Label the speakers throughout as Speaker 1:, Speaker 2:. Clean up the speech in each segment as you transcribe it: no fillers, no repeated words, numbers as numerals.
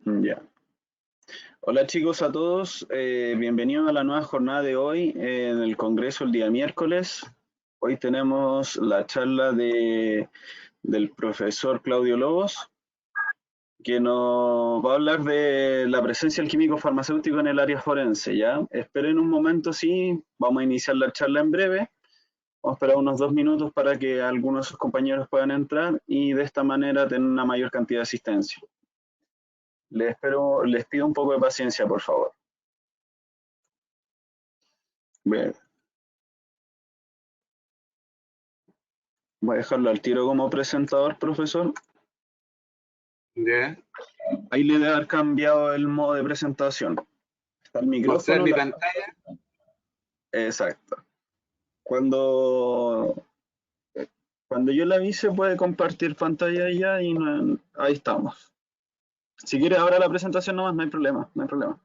Speaker 1: Ya. Hola chicos a todos, bienvenidos a la nueva jornada de hoy en el Congreso el día miércoles. Hoy tenemos la charla del profesor Claudio Lobos, que nos va a hablar de la presencia del químico farmacéutico en el área forense. ¿Ya? Esperen un momento, sí, vamos a iniciar la charla en breve. Vamos a esperar unos 2 minutos para que algunos de sus compañeros puedan entrar y de esta manera tener una mayor cantidad de asistencia. Les pido un poco de paciencia, por favor. Bien. Voy a dejarlo al tiro como presentador, profesor.
Speaker 2: Ya.
Speaker 1: Ahí le debe haber cambiado el modo de presentación. Está el
Speaker 2: Mostrar
Speaker 1: micrófono.
Speaker 2: mi pantalla.
Speaker 1: Exacto. Cuando, cuando yo le avise puede compartir pantalla ya y ahí estamos. Si quiere ahora la presentación nomás, no hay problema, no hay problema.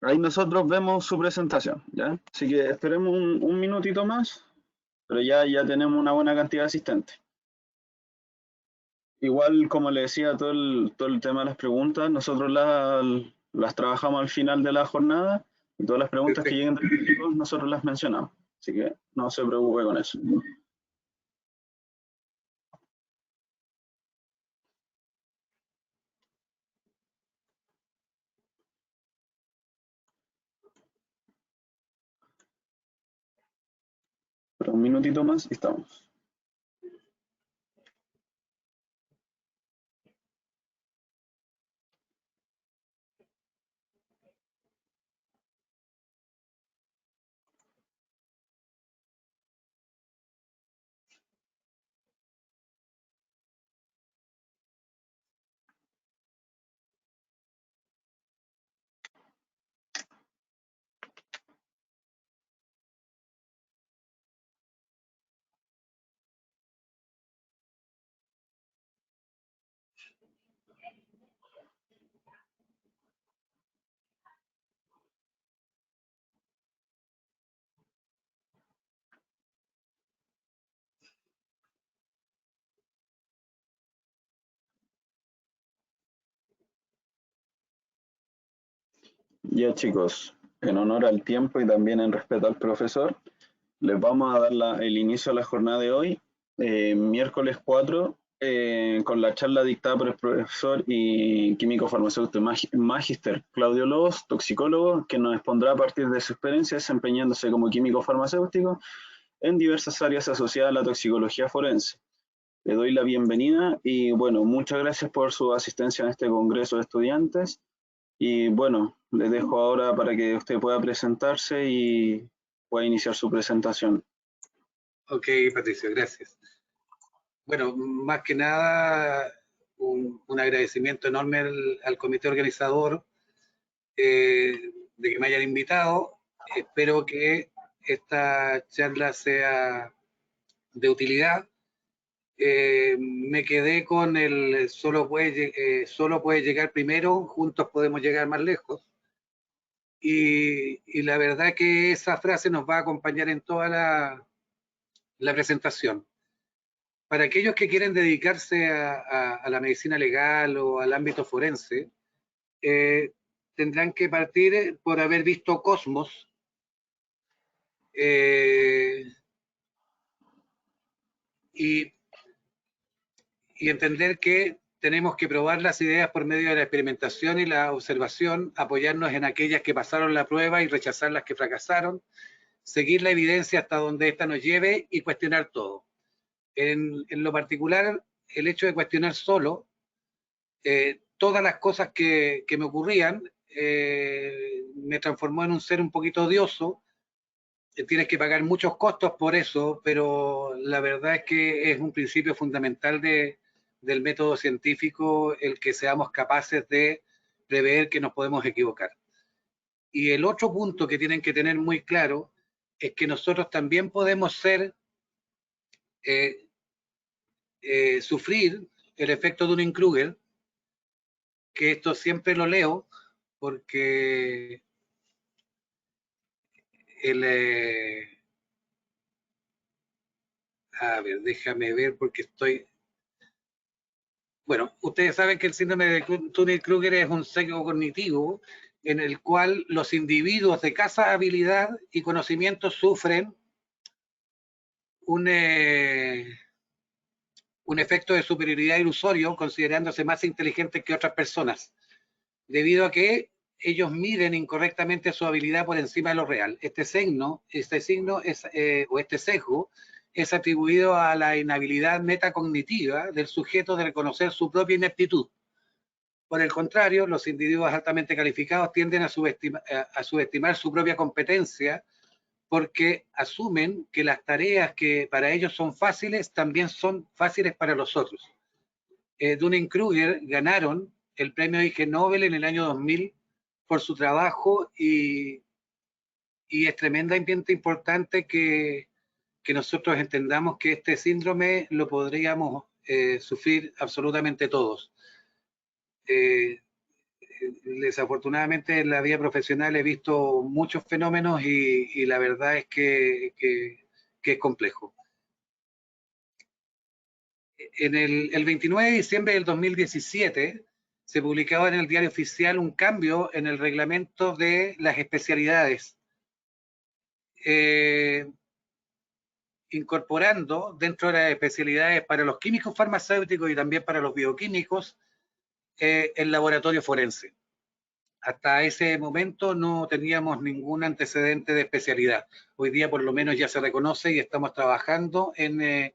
Speaker 1: Ahí nosotros vemos su presentación, ¿ya? Así que esperemos un minutito más, pero ya tenemos una buena cantidad de asistentes. Igual, como le decía, todo el tema de las preguntas, nosotros las trabajamos al final de la jornada y todas las preguntas que lleguen
Speaker 2: Perfecto.
Speaker 1: de los chicos nosotros las mencionamos. Así que no se preocupe con eso. Pero un minutito más y estamos. Ya chicos, en honor al tiempo y también en respeto al profesor, les vamos a dar el inicio a la jornada de hoy, miércoles 4, con la charla dictada por el profesor y químico farmacéutico magíster Claudio Lobos, toxicólogo, que nos expondrá a partir de su experiencia desempeñándose como químico farmacéutico en diversas áreas asociadas a la toxicología forense. Le doy la bienvenida y bueno, muchas gracias por su asistencia en este congreso de estudiantes. Y bueno, le dejo ahora para que usted pueda presentarse y pueda iniciar su presentación.
Speaker 2: Ok, Patricio, gracias. Bueno, más que nada, un agradecimiento enorme al comité organizador de que me hayan invitado. Espero que esta charla sea de utilidad. Me quedé con el solo puede llegar primero, juntos podemos llegar más lejos. Y la verdad que esa frase nos va a acompañar en toda la presentación. Para aquellos que quieren dedicarse a la medicina legal o al ámbito forense, eh, tendrán que partir por haber visto Cosmos, eh, y, y entender que tenemos que probar las ideas por medio de la experimentación y la observación, apoyarnos en aquellas que pasaron la prueba y rechazar las que fracasaron, seguir la evidencia hasta donde ésta nos lleve y cuestionar todo. En lo particular, el hecho de cuestionar solo todas las cosas que me ocurrían me transformó en un ser un poquito odioso. Tienes que pagar muchos costos por eso, pero la verdad es que es un principio fundamental del método científico el que seamos capaces de prever que nos podemos equivocar. Y el otro punto que tienen que tener muy claro es que nosotros también podemos eh, sufrir el efecto de Dunning-Kruger, que esto siempre lo leo porque el, a ver, déjame ver porque estoy Bueno, ustedes saben que el síndrome de Dunning-Kruger es un sesgo cognitivo en el cual los individuos de escasa habilidad y conocimiento sufren un efecto de superioridad ilusorio, considerándose más inteligentes que otras personas, debido a que ellos miden incorrectamente su habilidad por encima de lo real. Este sesgo es atribuido a la inhabilidad metacognitiva del sujeto de reconocer su propia ineptitud. Por el contrario, los individuos altamente calificados tienden a subestimar su propia competencia porque asumen que las tareas que para ellos son fáciles también son fáciles para los otros. Dunning-Kruger ganaron el premio Ig Nobel en el año 2000 por su trabajo y es tremendamente importante que nosotros entendamos que este síndrome lo podríamos sufrir absolutamente todos. Desafortunadamente en la vida profesional he visto muchos fenómenos y la verdad es que es complejo. En el 29 de diciembre del 2017 se publicaba en el Diario Oficial un cambio en el reglamento de las especialidades, incorporando dentro de las especialidades para los químicos farmacéuticos y también para los bioquímicos el laboratorio forense. Hasta ese momento no teníamos ningún antecedente de especialidad. Hoy día por lo menos ya se reconoce y estamos trabajando en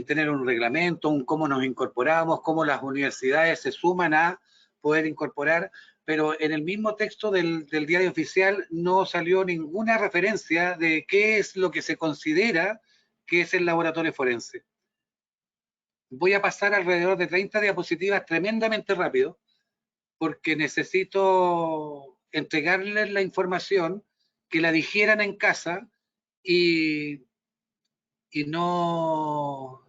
Speaker 2: tener un reglamento, cómo nos incorporamos, cómo las universidades se suman a poder incorporar, pero en el mismo texto del Diario Oficial no salió ninguna referencia de qué es lo que se considera que es el laboratorio forense. Voy a pasar alrededor de 30 diapositivas tremendamente rápido, porque necesito entregarles la información, que la digieran en casa y no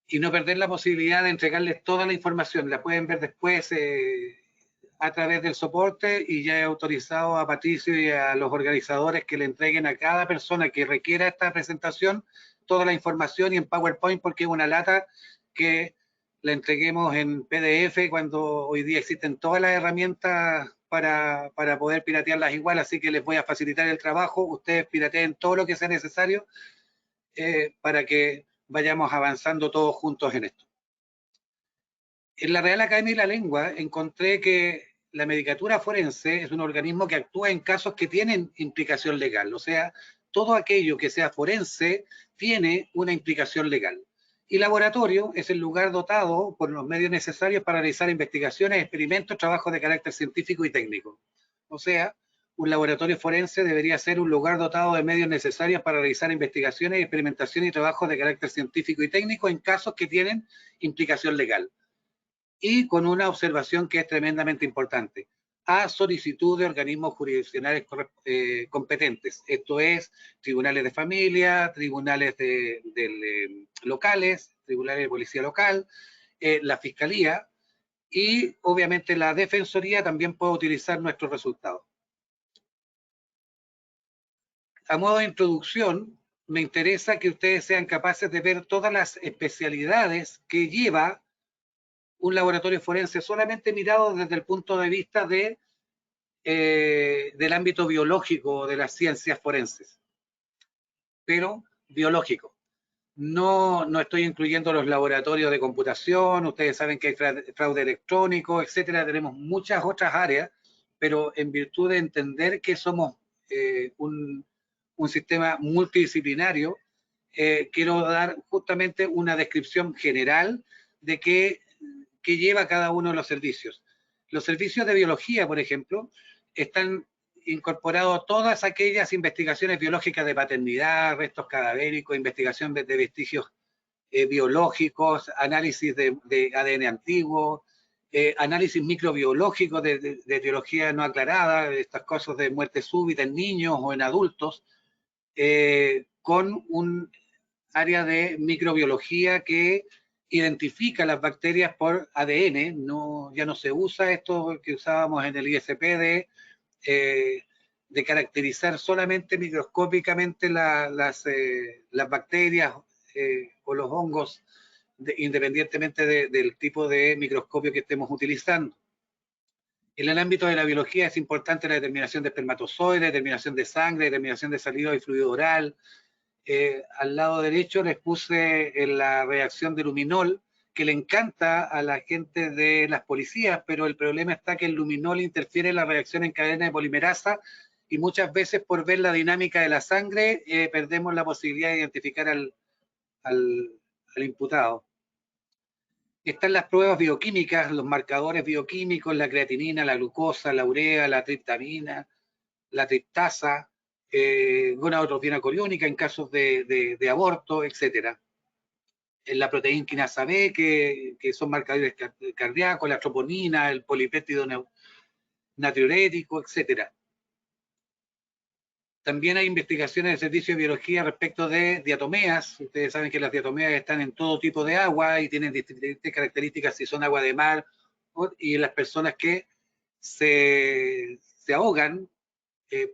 Speaker 2: perder la posibilidad de entregarles toda la información. La pueden ver después a través del soporte y ya he autorizado a Patricio y a los organizadores que le entreguen a cada persona que requiera esta presentación toda la información y en PowerPoint, porque es una lata que la entreguemos en PDF cuando hoy día existen todas las herramientas para poder piratearlas igual, así que les voy a facilitar el trabajo. Ustedes pirateen todo lo que sea necesario para que vayamos avanzando todos juntos en esto. En la Real Academia de la Lengua encontré que la medicatura forense es un organismo que actúa en casos que tienen implicación legal, o sea, todo aquello que sea forense tiene una implicación legal. Y laboratorio es el lugar dotado por los medios necesarios para realizar investigaciones, experimentos, trabajos de carácter científico y técnico. O sea, un laboratorio forense debería ser un lugar dotado de medios necesarios para realizar investigaciones, experimentación y trabajos de carácter científico y técnico en casos que tienen implicación legal. Y con una observación que es tremendamente importante, a solicitud de organismos jurisdiccionales competentes. Esto es, tribunales de familia, tribunales locales, tribunales de policía local, la fiscalía y obviamente la defensoría también puede utilizar nuestros resultados. A modo de introducción, me interesa que ustedes sean capaces de ver todas las especialidades que lleva un laboratorio forense, solamente mirado desde el punto de vista del ámbito biológico de las ciencias forenses, pero biológico. No estoy incluyendo los laboratorios de computación, ustedes saben que hay fraude electrónico, etcétera, tenemos muchas otras áreas, pero en virtud de entender que somos un sistema multidisciplinario, quiero dar justamente una descripción general de qué lleva cada uno de los servicios. Los servicios de biología, por ejemplo, están incorporados todas aquellas investigaciones biológicas de paternidad, restos cadavéricos, investigación de vestigios biológicos, análisis de ADN antiguo, análisis microbiológico de etiología no aclarada, estas cosas de muerte súbita en niños o en adultos, con un área de microbiología que identifica las bacterias por ADN. Ya no se usa esto que usábamos en el ISP de caracterizar solamente microscópicamente las bacterias o los hongos independientemente del tipo de microscopio que estemos utilizando. En el ámbito de la biología es importante la determinación de espermatozoides, determinación de sangre, determinación de saliva y fluido oral. Al lado derecho les puse la reacción de luminol, que le encanta a la gente de las policías, pero el problema está que el luminol interfiere en la reacción en cadena de polimerasa y muchas veces por ver la dinámica de la sangre perdemos la posibilidad de identificar al imputado. Están las pruebas bioquímicas, los marcadores bioquímicos, la creatinina, la glucosa, la urea, la triptamina, la triptasa, gonadotropina coriónica en casos de aborto, etc. En la proteína quinasa B, que son marcadores cardíacos, la troponina, el polipéptido natriurético, etc. También hay investigaciones del Servicio de Biología respecto de diatomeas. Ustedes saben que las diatomeas están en todo tipo de agua y tienen diferentes características si son agua de mar y las personas que se ahogan,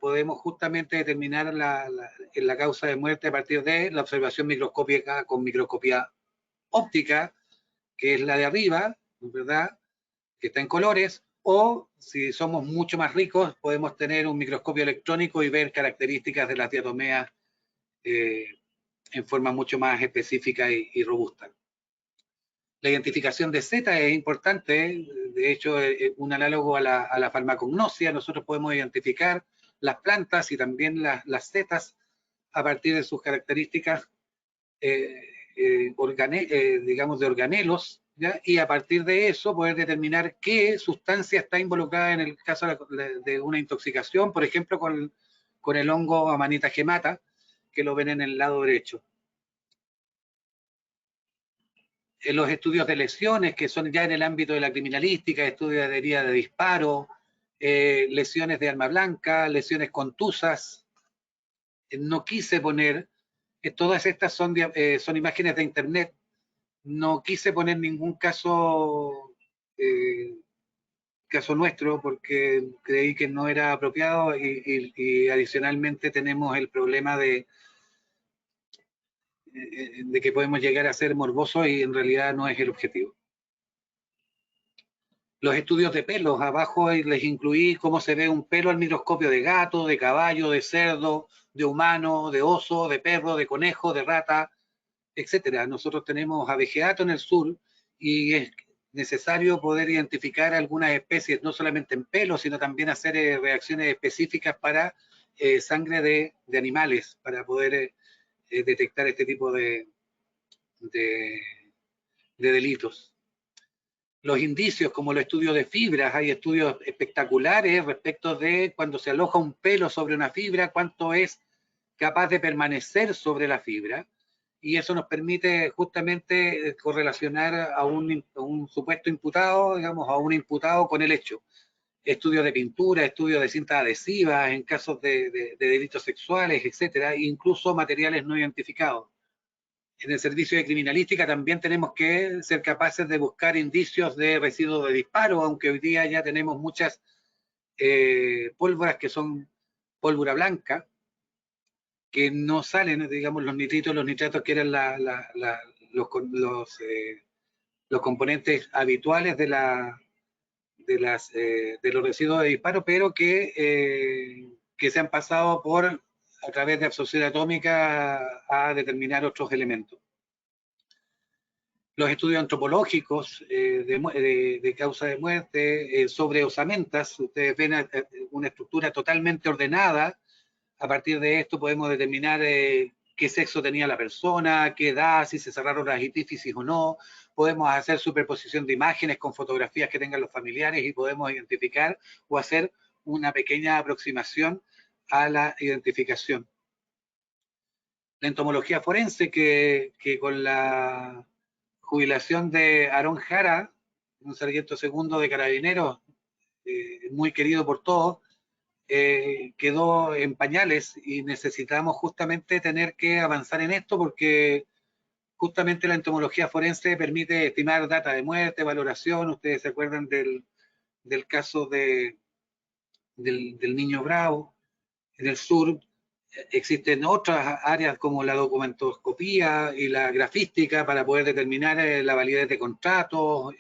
Speaker 2: podemos justamente determinar la causa de muerte a partir de la observación microscópica con microscopía óptica, que es la de arriba, ¿verdad?, que está en colores, o si somos mucho más ricos, podemos tener un microscopio electrónico y ver características de las diatomeas en forma mucho más específica y robusta. La identificación de Z es importante, de hecho es un análogo a la farmacognosia. Nosotros podemos identificar las plantas y también las setas a partir de sus características digamos de organelos, ¿ya? Y a partir de eso poder determinar qué sustancia está involucrada en el caso de una intoxicación, por ejemplo con el hongo Amanita gemata, que lo ven en el lado derecho. En los estudios de lesiones, que son ya en el ámbito de la criminalística, estudios de herida de disparo, lesiones de arma blanca, lesiones contusas. No quise poner, todas estas son imágenes de internet, no quise poner ningún caso nuestro porque creí que no era apropiado y adicionalmente tenemos el problema de que podemos llegar a ser morbosos y en realidad no es el objetivo. Los estudios de pelos, abajo les incluí cómo se ve un pelo al microscopio de gato, de caballo, de cerdo, de humano, de oso, de perro, de conejo, de rata, etcétera. Nosotros tenemos avejeato en el sur y es necesario poder identificar algunas especies, no solamente en pelo, sino también hacer reacciones específicas para sangre de animales, para poder detectar este tipo de delitos. Los indicios, como los estudios de fibras, hay estudios espectaculares respecto de cuando se aloja un pelo sobre una fibra, cuánto es capaz de permanecer sobre la fibra, y eso nos permite justamente correlacionar a un supuesto imputado, digamos, a un imputado con el hecho. Estudios de pintura, estudios de cintas adhesivas en casos de delitos sexuales, etcétera, incluso materiales no identificados. En el servicio de criminalística también tenemos que ser capaces de buscar indicios de residuos de disparo, aunque hoy día ya tenemos muchas pólvoras que son pólvora blanca, que no salen, digamos, los nitritos, los nitratos, que eran los componentes habituales de los residuos de disparo, pero que se han pasado a través de absorción atómica a determinar otros elementos. Los estudios antropológicos de causa de muerte sobre osamentas, ustedes ven una estructura totalmente ordenada. A partir de esto podemos determinar qué sexo tenía la persona, qué edad, si se cerraron las epífisis o no. Podemos hacer superposición de imágenes con fotografías que tengan los familiares y podemos identificar o hacer una pequeña aproximación a la identificación. La entomología forense, que con la jubilación de Aarón Jara, un sargento segundo de Carabineros, muy querido por todos, quedó en pañales y necesitamos justamente tener que avanzar en esto porque justamente la entomología forense permite estimar data de muerte, valoración. Ustedes se acuerdan del caso del niño Bravo en el sur, Existen otras áreas como la documentoscopía y la grafística para poder determinar la validez de contratos,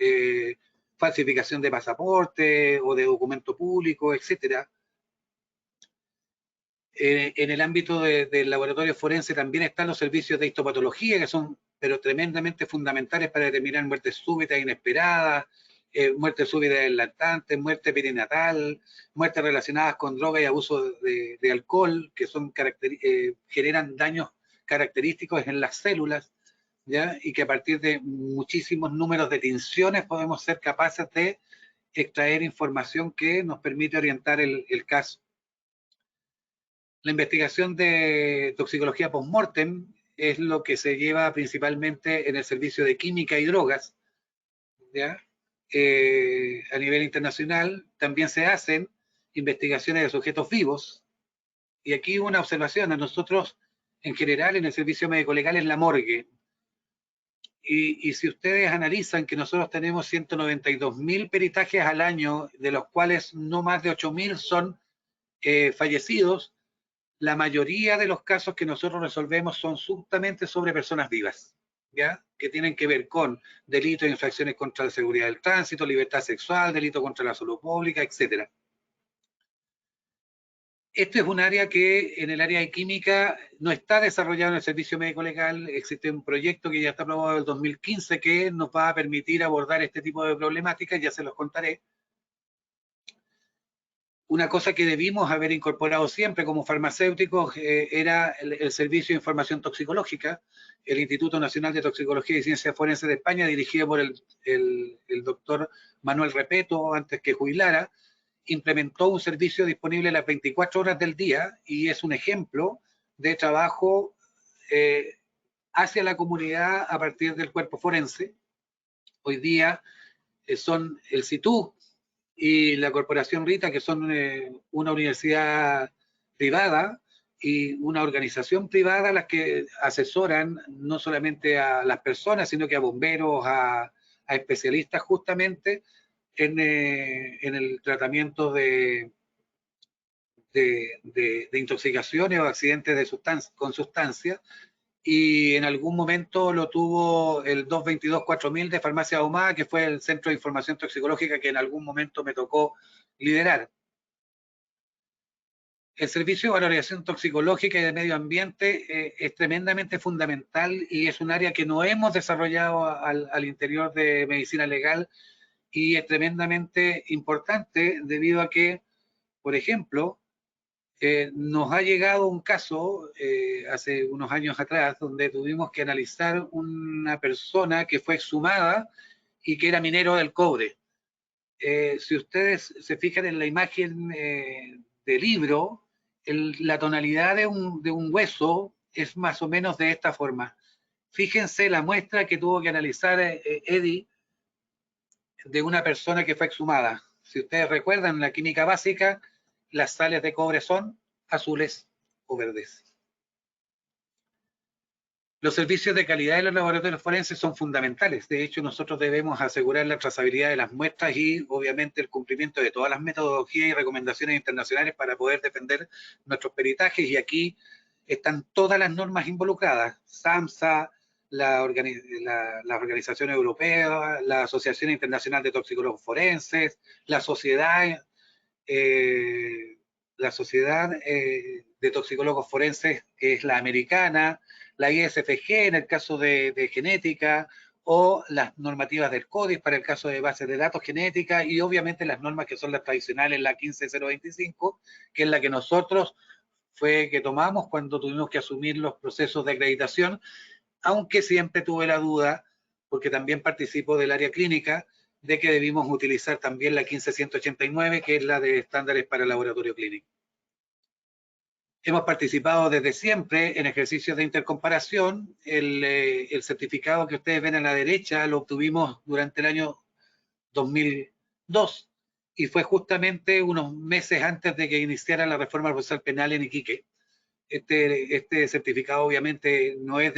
Speaker 2: falsificación de pasaporte o de documento público, etcétera. En el ámbito del laboratorio forense también están los servicios de histopatología, que son pero tremendamente fundamentales para determinar muertes súbitas e inesperadas, muertes súbitas adelantantes, muerte perinatal, muertes relacionadas con droga y abuso de alcohol, que son generan daños característicos en las células, ¿ya? Y que a partir de muchísimos números de tinciones podemos ser capaces de extraer información que nos permite orientar el caso. La investigación de toxicología post-mortem es lo que se lleva principalmente en el servicio de química y drogas, ¿ya? A nivel internacional también se hacen investigaciones de sujetos vivos, y aquí una observación: a nosotros en general en el servicio médico legal es la morgue, y si ustedes analizan que nosotros tenemos 192.000 peritajes al año, de los cuales no más de 8.000 son fallecidos, la mayoría de los casos que nosotros resolvemos son justamente sobre personas vivas, ¿ya? Que tienen que ver con delitos e infracciones contra la seguridad del tránsito, libertad sexual, delito contra la salud pública, etc. Este es un área que en el área de química no está desarrollado en el servicio médico legal. Existe un proyecto que ya está aprobado en el 2015 que nos va a permitir abordar este tipo de problemáticas, ya se los contaré. Una cosa que debimos haber incorporado siempre como farmacéuticos era el servicio de información toxicológica. El Instituto Nacional de Toxicología y Ciencias Forenses de España, dirigido por el doctor Manuel Repeto, antes que jubilara, implementó un servicio disponible las 24 horas del día, y es un ejemplo de trabajo hacia la comunidad a partir del cuerpo forense. Hoy día son el CITU y la Corporación Rita, que son una universidad privada y una organización privada, las que asesoran no solamente a las personas, sino que a bomberos, a especialistas justamente en el tratamiento de intoxicaciones o accidentes con sustancias. Y en algún momento lo tuvo el 222-4000 de Farmacia Ahumada, que fue el Centro de Información Toxicológica que en algún momento me tocó liderar. El servicio de valoración toxicológica y de medio ambiente es tremendamente fundamental, y es un área que no hemos desarrollado al interior de medicina legal, y es tremendamente importante debido a que, por ejemplo, nos ha llegado un caso hace unos años atrás donde tuvimos que analizar una persona que fue exhumada y que era minero del cobre. Si ustedes se fijan en la imagen del libro, la tonalidad de un hueso es más o menos de esta forma. Fíjense la muestra que tuvo que analizar Eddie de una persona que fue exhumada. Si ustedes recuerdan, en la química básica, las sales de cobre son azules o verdes. Los servicios de calidad de los laboratorios forenses son fundamentales. De hecho, nosotros debemos asegurar la trazabilidad de las muestras y, obviamente, el cumplimiento de todas las metodologías y recomendaciones internacionales para poder defender nuestros peritajes. Y aquí están todas las normas involucradas: SAMSA, la Organización Europea, la Asociación Internacional de Toxicólogos Forenses, la Sociedad de Toxicólogos Forenses, que es la americana, la ISFG en el caso de genética, o las normativas del CODIS para el caso de bases de datos genética, y obviamente las normas que son las tradicionales, la 15025, que es la que nosotros que tomamos cuando tuvimos que asumir los procesos de acreditación, aunque siempre tuve la duda, porque también participo del área clínica, de que debimos utilizar también la 15189, que es la de estándares para el laboratorio clínico. Hemos participado desde siempre en ejercicios de intercomparación. El certificado que ustedes ven a la derecha lo obtuvimos durante el año 2002, y fue justamente unos meses antes de que iniciara la reforma procesal penal en Iquique. Este certificado obviamente no es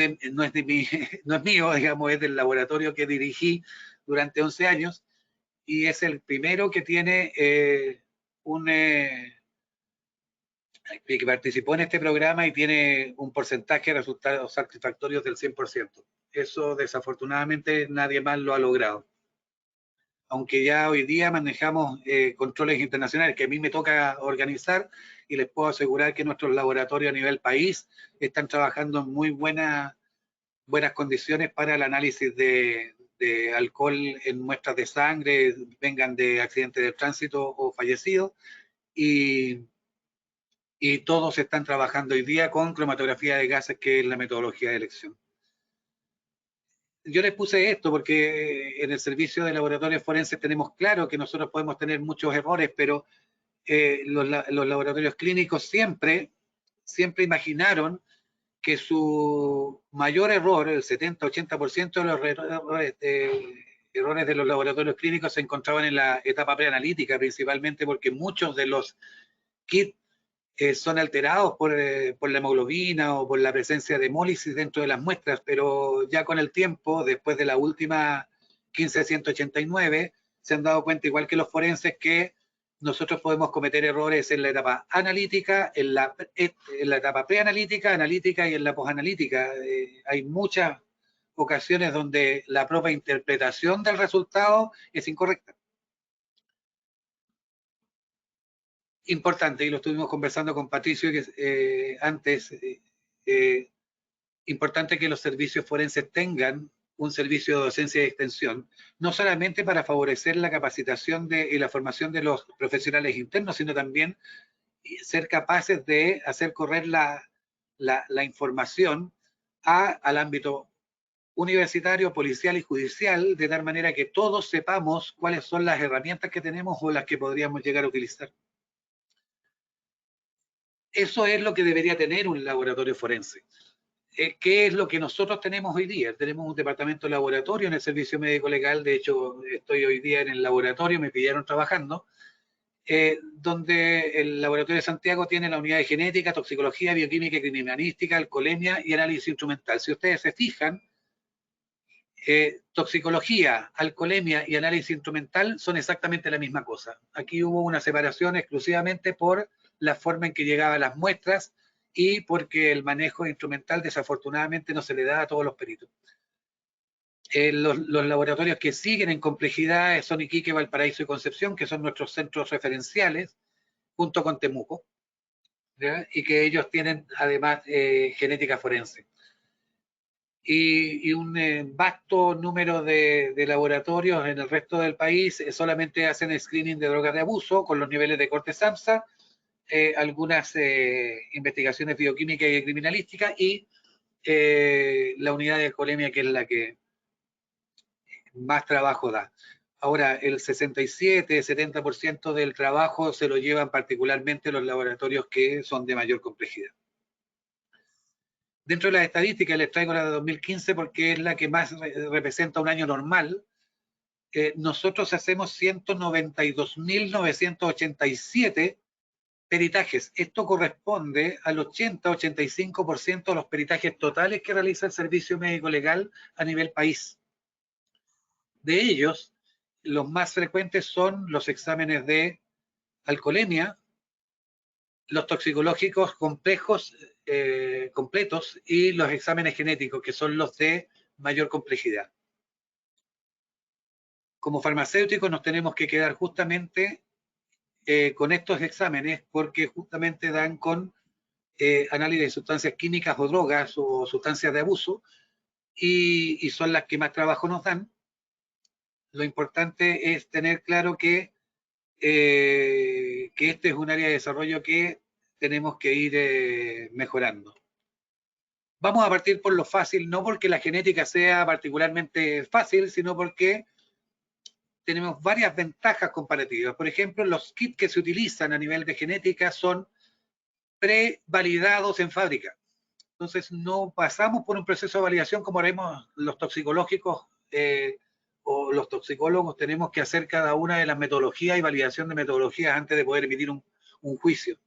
Speaker 2: mío, digamos, es del laboratorio que dirigí durante 11 años, y es el primero que tiene que participó en este programa y tiene un porcentaje de resultados satisfactorios del 100%. Eso desafortunadamente nadie más lo ha logrado. Aunque ya hoy día manejamos controles internacionales que a mí me toca organizar, y les puedo asegurar que nuestros laboratorios a nivel país están trabajando en muy buenas condiciones para el análisis de alcohol en muestras de sangre, vengan de accidentes de tránsito o fallecidos, y todos están trabajando hoy día con cromatografía de gases, que es la metodología de elección. Yo les puse esto porque en el servicio de laboratorios forenses tenemos claro que nosotros podemos tener muchos errores, pero los laboratorios clínicos siempre imaginaron que su mayor error, el 70-80% de los errores de los laboratorios clínicos se encontraban en la etapa preanalítica, principalmente porque muchos de los kits son alterados por la hemoglobina o por la presencia de hemólisis dentro de las muestras, pero ya con el tiempo, después de la última 15189, se han dado cuenta, igual que los forenses, que nosotros podemos cometer errores en la etapa analítica, en la etapa preanalítica, analítica y en la posanalítica. Hay muchas ocasiones donde la propia interpretación del resultado es incorrecta. Importante, y lo estuvimos conversando con Patricio antes, importante que los servicios forenses tengan un servicio de docencia y extensión, no solamente para favorecer la capacitación y la formación de los profesionales internos, sino también ser capaces de hacer correr la información al ámbito universitario, policial y judicial, de tal manera que todos sepamos cuáles son las herramientas que tenemos o las que podríamos llegar a utilizar. Eso es lo que debería tener un laboratorio forense. ¿Qué es lo que nosotros tenemos hoy día? Tenemos un departamento de laboratorio en el servicio médico legal. De hecho, estoy hoy día en el laboratorio, me pidieron trabajando, donde el laboratorio de Santiago tiene la unidad de genética, toxicología, bioquímica, criminalística, alcoholemia y análisis instrumental. Si ustedes se fijan, toxicología, alcoholemia y análisis instrumental son exactamente la misma cosa. Aquí hubo una separación exclusivamente por la forma en que llegaban las muestras y porque el manejo instrumental desafortunadamente no se le da a todos los peritos. Los laboratorios que siguen en complejidad son Iquique, Valparaíso y Concepción, que son nuestros centros referenciales, junto con Temuco, ¿ya? Y que ellos tienen además genética forense. Y un vasto número de laboratorios en el resto del país solamente hacen screening de drogas de abuso con los niveles de corte SAMHSA, algunas investigaciones bioquímicas y criminalísticas, y la unidad de alcoholemia, que es la que más trabajo da. Ahora, el 67-70% del trabajo se lo llevan particularmente los laboratorios que son de mayor complejidad. Dentro de las estadísticas les traigo la de 2015 porque es la que más representa un año normal. Nosotros hacemos 192.987 peritajes. Esto corresponde al 80-85% de los peritajes totales que realiza el servicio médico legal a nivel país. De ellos, los más frecuentes son los exámenes de alcoholemia, los toxicológicos complejos, completos, y los exámenes genéticos, que son los de mayor complejidad. Como farmacéuticos nos tenemos que quedar justamente con estos exámenes porque justamente dan con análisis de sustancias químicas o drogas o sustancias de abuso y son las que más trabajo nos dan. Lo importante es tener claro que este es un área de desarrollo que tenemos que ir mejorando. Vamos a partir por lo fácil, no porque la genética sea particularmente fácil, sino porque tenemos varias ventajas comparativas. Por ejemplo, los kits que se utilizan a nivel de genética son prevalidados en fábrica. Entonces, no pasamos por un proceso de validación como haremos los toxicológicos o los toxicólogos. Tenemos que hacer cada una de las metodologías y validación de metodologías antes de poder emitir un juicio.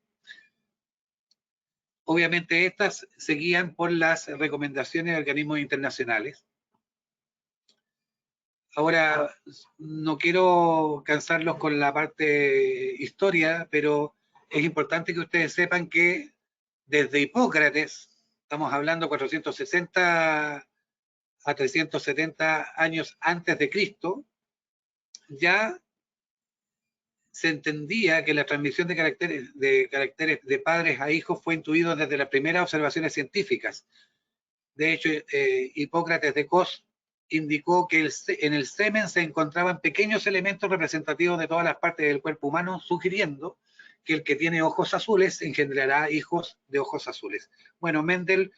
Speaker 2: Obviamente, estas se guían por las recomendaciones de organismos internacionales. Ahora, no quiero cansarlos con la parte historia, pero es importante que ustedes sepan que desde Hipócrates, estamos hablando 460 a 370 años antes de Cristo, ya se entendía que la transmisión de caracteres de padres a hijos fue intuido desde las primeras observaciones científicas. De hecho, Hipócrates de Cos indicó que en el semen se encontraban pequeños elementos representativos de todas las partes del cuerpo humano, sugiriendo que el que tiene ojos azules engendrará hijos de ojos azules. Bueno, Mendel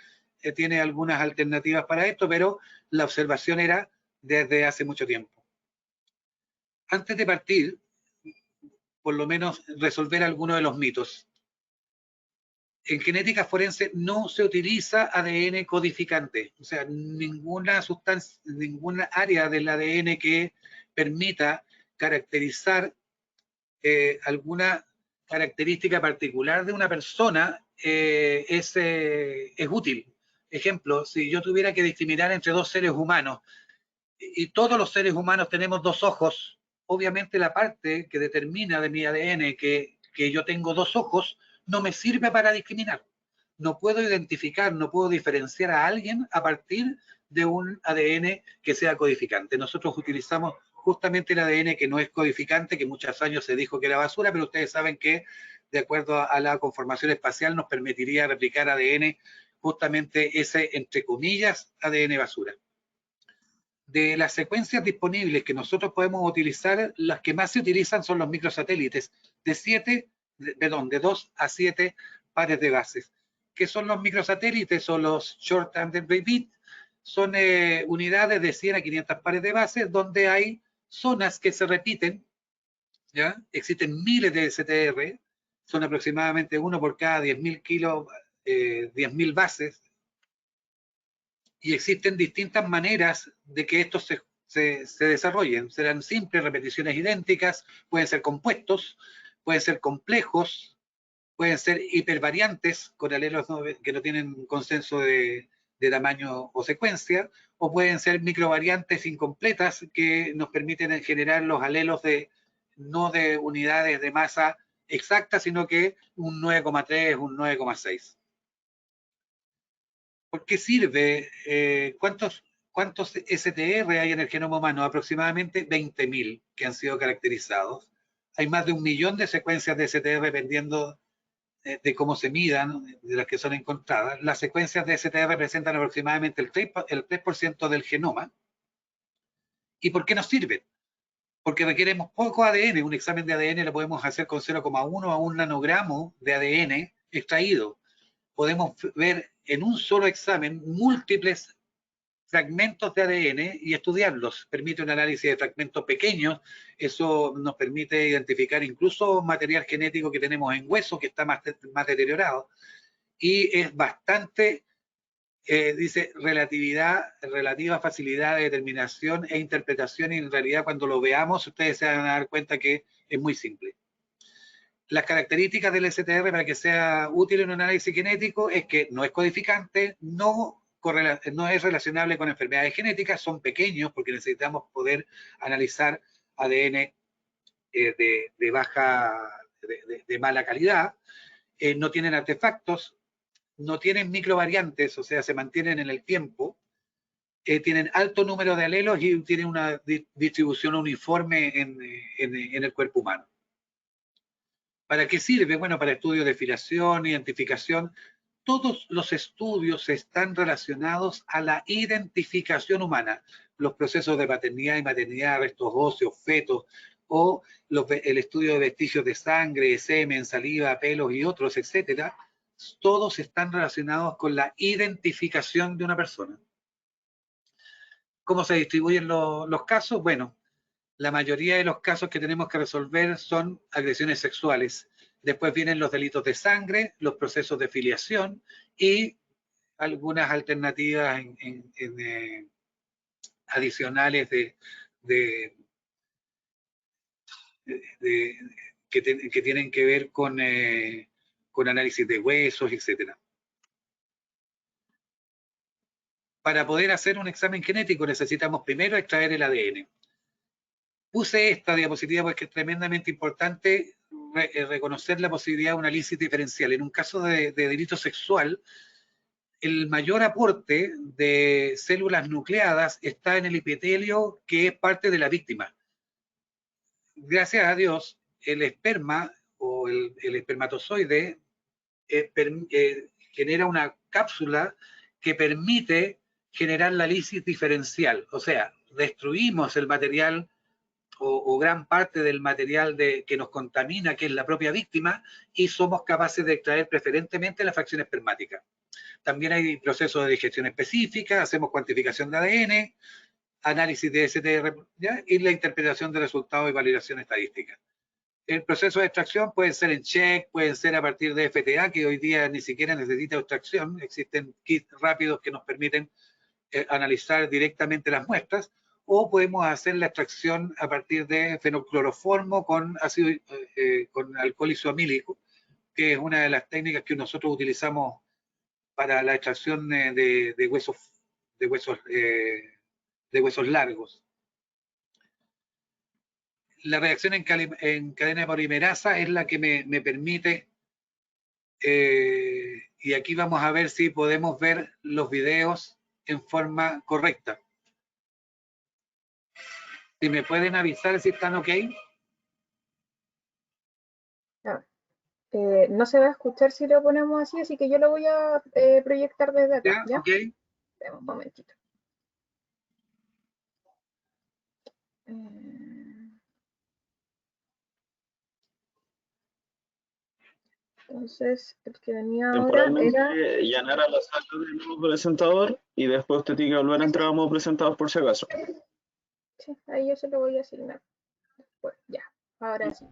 Speaker 2: tiene algunas alternativas para esto, pero la observación era desde hace mucho tiempo. Antes de partir, por lo menos resolver algunos de los mitos. En genética forense no se utiliza ADN codificante, o sea, ninguna sustancia, ninguna área del ADN que permita caracterizar alguna característica particular de una persona es útil. Ejemplo, si yo tuviera que discriminar entre dos seres humanos y todos los seres humanos tenemos dos ojos, obviamente la parte que determina de mi ADN que yo tengo dos ojos no me sirve para discriminar. No puedo identificar, no puedo diferenciar a alguien a partir de un ADN que sea codificante. Nosotros utilizamos justamente el ADN que no es codificante, que muchos años se dijo que era basura, pero ustedes saben que de acuerdo a la conformación espacial nos permitiría replicar ADN, justamente ese, entre comillas, ADN basura. De las secuencias disponibles que nosotros podemos utilizar, las que más se utilizan son los microsatélites de 2 a 7 pares de bases. ¿Qué son los microsatélites o los short under bit? Son unidades de 100 a 500 pares de bases donde hay zonas que se repiten, ¿ya? Existen miles de STR, son aproximadamente uno por cada 10.000 kilos, 10.000 bases, y existen distintas maneras de que estos se desarrollen. Serán simples, repeticiones idénticas, pueden ser compuestos, pueden ser complejos, pueden ser hipervariantes con alelos que no tienen consenso de tamaño o secuencia, o pueden ser microvariantes incompletas que nos permiten generar los alelos no de unidades de masa exacta, sino que un 9,3, un 9,6. ¿Por qué sirve? ¿Cuántos STR hay en el genoma humano? Aproximadamente 20.000 que han sido caracterizados. Hay más de 1 millón de secuencias de STR dependiendo de cómo se midan, de las que son encontradas. Las secuencias de STR representan aproximadamente el 3% del genoma. ¿Y por qué nos sirven? Porque requeremos poco ADN. Un examen de ADN lo podemos hacer con 0,1 a 1 nanogramo de ADN extraído. Podemos ver en un solo examen múltiples fragmentos de ADN y estudiarlos. Permite un análisis de fragmentos pequeños. Eso nos permite identificar incluso material genético que tenemos en hueso que está más deteriorado. Y es bastante, dice, relativa facilidad de determinación e interpretación, y en realidad cuando lo veamos ustedes se van a dar cuenta que es muy simple. Las características del STR para que sea útil en un análisis genético es que no es codificante, no es relacionable con enfermedades genéticas, son pequeños porque necesitamos poder analizar ADN de mala calidad, no tienen artefactos, no tienen microvariantes, o sea, se mantienen en el tiempo, tienen alto número de alelos y tienen una distribución uniforme en el cuerpo humano. ¿Para qué sirve? Bueno, para estudios de filiación, identificación. Todos los estudios están relacionados a la identificación humana. Los procesos de paternidad y maternidad, restos óseos, fetos, o el estudio de vestigios de sangre, semen, saliva, pelos y otros, etcétera, todos están relacionados con la identificación de una persona. ¿Cómo se distribuyen los casos? Bueno, la mayoría de los casos que tenemos que resolver son agresiones sexuales. Después vienen los delitos de sangre, los procesos de filiación y algunas alternativas adicionales que tienen que ver con análisis de huesos, etc. Para poder hacer un examen genético necesitamos primero extraer el ADN. Puse esta diapositiva porque es tremendamente importante reconocer la posibilidad de un análisis diferencial. En un caso de delito sexual, el mayor aporte de células nucleadas está en el epitelio que es parte de la víctima. Gracias a Dios, el esperma o el espermatozoide genera una cápsula que permite generar la lisis diferencial. O sea, destruimos el material o gran parte del material que nos contamina, que es la propia víctima, y somos capaces de extraer preferentemente la fracción espermática. También hay procesos de digestión específica, hacemos cuantificación de ADN, análisis de STR, ¿ya? Y la interpretación de resultados y validación estadística. El proceso de extracción puede ser en check, pueden ser a partir de FTA, que hoy día ni siquiera necesita extracción, existen kits rápidos que nos permiten analizar directamente las muestras, o podemos hacer la extracción a partir de fenolcloroformo con ácido, con alcohol isoamílico, que es una de las técnicas que nosotros utilizamos para la extracción de huesos largos. La reacción en cadena polimerasa es la que me permite, y aquí vamos a ver si podemos ver los videos en forma correcta. Si me pueden avisar si están ok.
Speaker 3: No se va a escuchar si lo ponemos así que yo lo voy a proyectar desde acá. ¿Ya?
Speaker 2: Okay.
Speaker 3: Un momentito. Entonces, el que venía ahora era...
Speaker 1: llenar a la sala del nuevo presentador y después usted tiene que volver a entrar a modo presentador por si acaso.
Speaker 3: Sí, ahí yo se lo voy a asignar. Después, ya, ahora sí.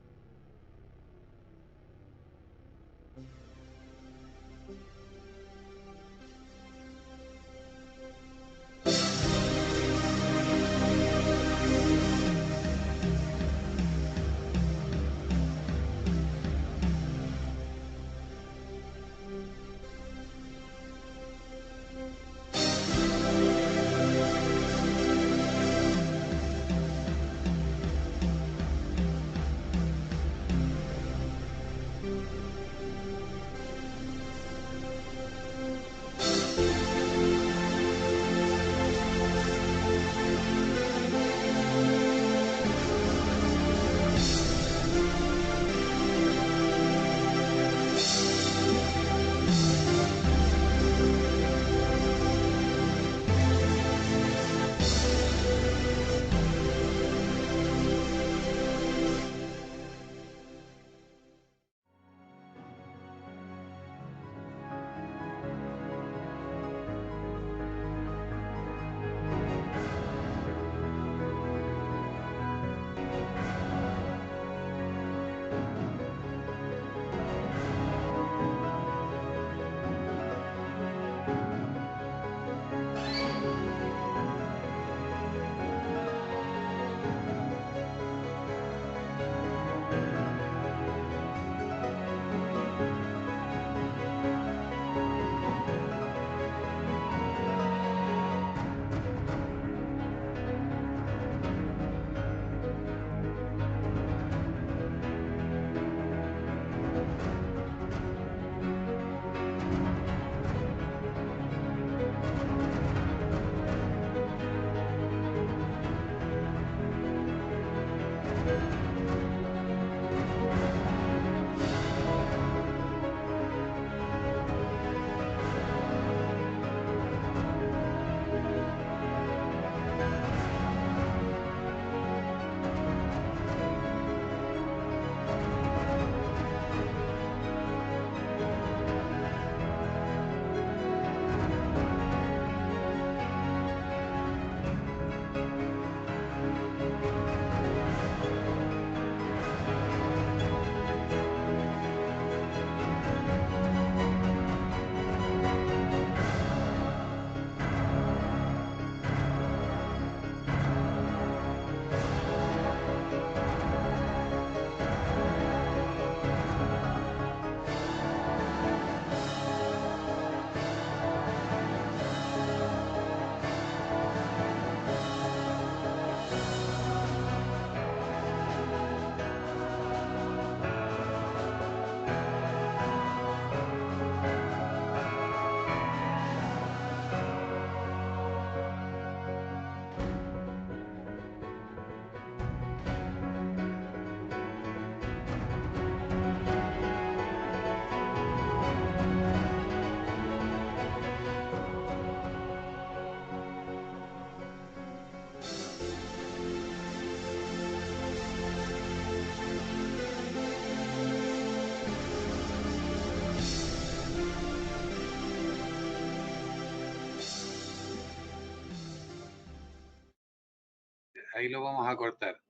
Speaker 2: Ahí lo vamos a cortar.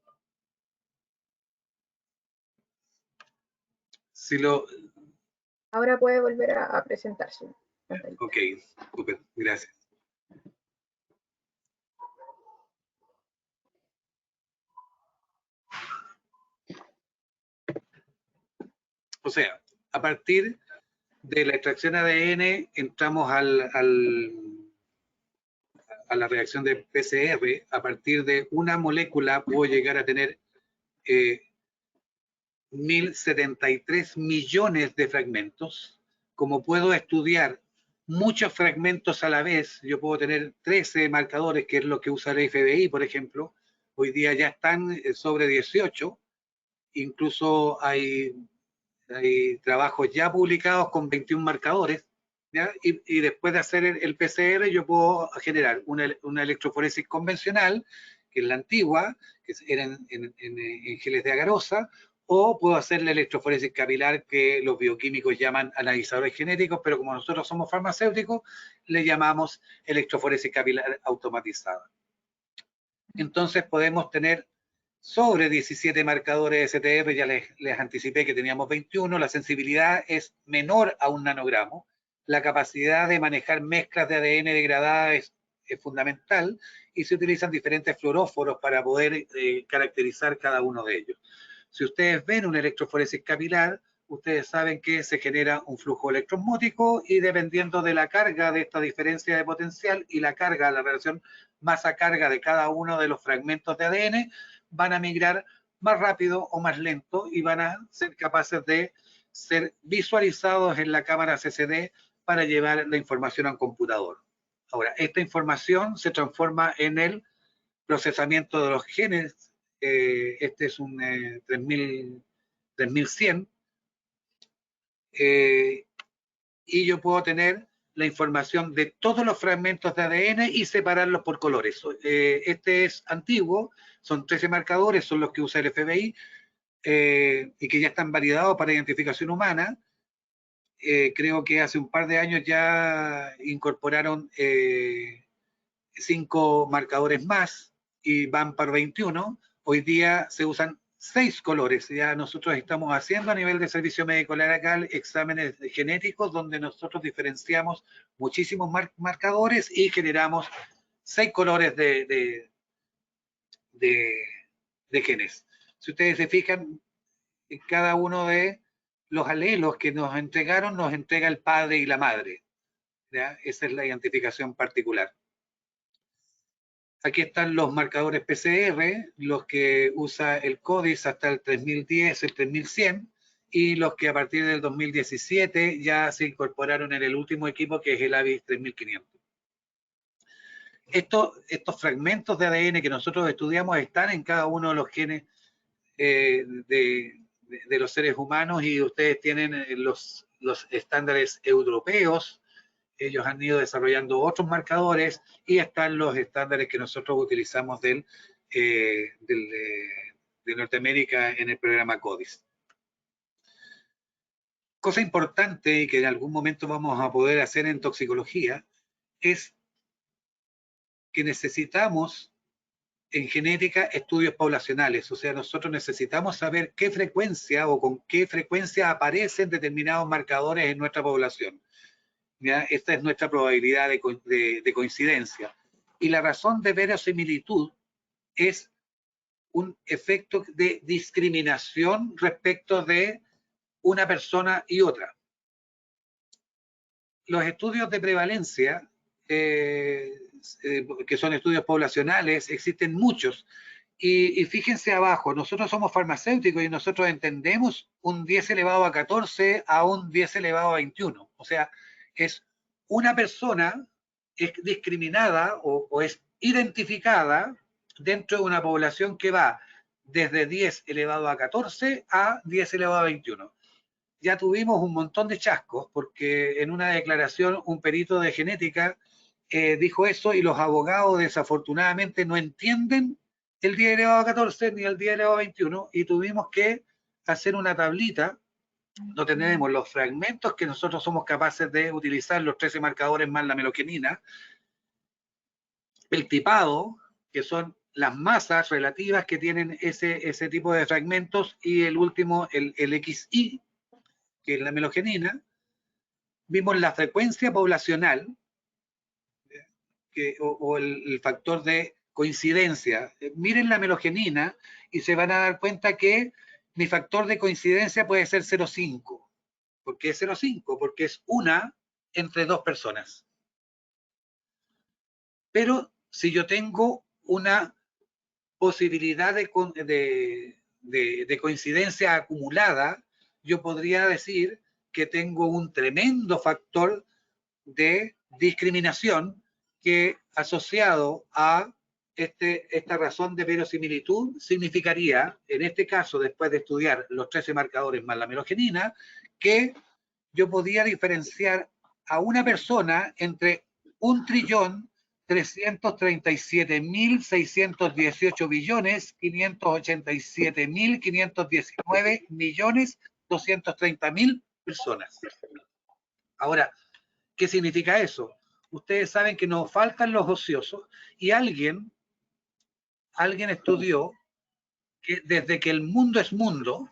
Speaker 2: Si lo...
Speaker 3: Ahora puede volver a presentarse.
Speaker 2: Ok, super, gracias. O sea, a partir de la extracción de ADN entramos a la reacción de PCR. A partir de una molécula puedo llegar a tener 1073 millones de fragmentos. Como puedo estudiar muchos fragmentos a la vez, yo puedo tener 13 marcadores, que es lo que usa el FBI, por ejemplo. Hoy día ya están sobre 18. Incluso hay trabajos ya publicados con 21 marcadores, ¿ya? Y después de hacer el PCR yo puedo generar una electroforesis convencional, que es la antigua, que era en geles de agarosa, o puedo hacer la electroforesis capilar, que los bioquímicos llaman analizadores genéticos, pero como nosotros somos farmacéuticos, le llamamos electroforesis capilar automatizada. Entonces podemos tener sobre 17 marcadores STR, ya les anticipé que teníamos 21, la sensibilidad es menor a un nanogramo, la capacidad de manejar mezclas de ADN degradadas es fundamental, y se utilizan diferentes fluoróforos para poder caracterizar cada uno de ellos. Si ustedes ven una electroforesis capilar, ustedes saben que se genera un flujo electroosmótico, y dependiendo de la carga de esta diferencia de potencial y la carga, la relación masa-carga de cada uno de los fragmentos de ADN, van a migrar más rápido o más lento, y van a ser capaces de ser visualizados en la cámara CCD para llevar la información a un computador. Ahora, esta información se transforma en el procesamiento de los genes. Este es un 3100. Y yo puedo tener la información de todos los fragmentos de ADN y separarlos por colores. Este es antiguo, son 13 marcadores, son los que usa el FBI, y que ya están validados para identificación humana. Creo que hace un par de años ya incorporaron 5 marcadores más y van para 21. Hoy día se usan 6 colores. Ya nosotros estamos haciendo a nivel de servicio médico legal exámenes genéticos donde nosotros diferenciamos muchísimos marcadores y generamos 6 colores de genes. Si ustedes se fijan, en cada uno de los alelos que nos entregaron, nos entrega el padre y la madre, ¿ya? Esa es la identificación particular. Aquí están los marcadores PCR, los que usa el CODIS hasta el 3010, el 3100, y los que a partir del 2017 ya se incorporaron en el último equipo, que es el AVIS 3500. Estos fragmentos de ADN que nosotros estudiamos están en cada uno de los genes de los seres humanos, y ustedes tienen los estándares europeos. Ellos han ido desarrollando otros marcadores, y están los estándares que nosotros utilizamos de Norteamérica en el programa CODIS. Cosa importante, y que en algún momento vamos a poder hacer en toxicología, es que necesitamos en genética estudios poblacionales. O sea, nosotros necesitamos saber qué frecuencia o con qué frecuencia aparecen determinados marcadores en nuestra población. ¿Ya? Esta es nuestra probabilidad de coincidencia. Y la razón de verosimilitud es un efecto de discriminación respecto de una persona y otra. Los estudios de prevalencia, que son estudios poblacionales, existen muchos. Y fíjense abajo, nosotros somos farmacéuticos y nosotros entendemos un 10 elevado a 14 a un 10 elevado a 21. O sea, es una persona es discriminada o es identificada dentro de una población que va desde 10 elevado a 14 a 10 elevado a 21. Ya tuvimos un montón de chascos, porque en una declaración un perito de genética dijo eso, y los abogados desafortunadamente no entienden el 10 elevado a 14 ni el 10 elevado a 21, y tuvimos que hacer una tablita donde tenemos los fragmentos que nosotros somos capaces de utilizar, los 13 marcadores más la meloquenina, el tipado, que son las masas relativas que tienen ese tipo de fragmentos, y el último, el XY, que es la melogenina. Vimos la frecuencia poblacional o el factor de coincidencia. Miren la melogenina y se van a dar cuenta que mi factor de coincidencia puede ser 0,5. ¿Por qué 0,5? Porque es una entre dos personas. Pero si yo tengo una posibilidad de coincidencia acumulada, yo podría decir que tengo un tremendo factor de discriminación que, asociado a esta razón de verosimilitud, significaría, en este caso, después de estudiar los 13 marcadores más la melogenina, que yo podía diferenciar a una persona entre 1.337.618.587.519.230.000 personas. Ahora, ¿qué significa eso? Ustedes saben que nos faltan los ociosos, y alguien estudió que desde que el mundo es mundo,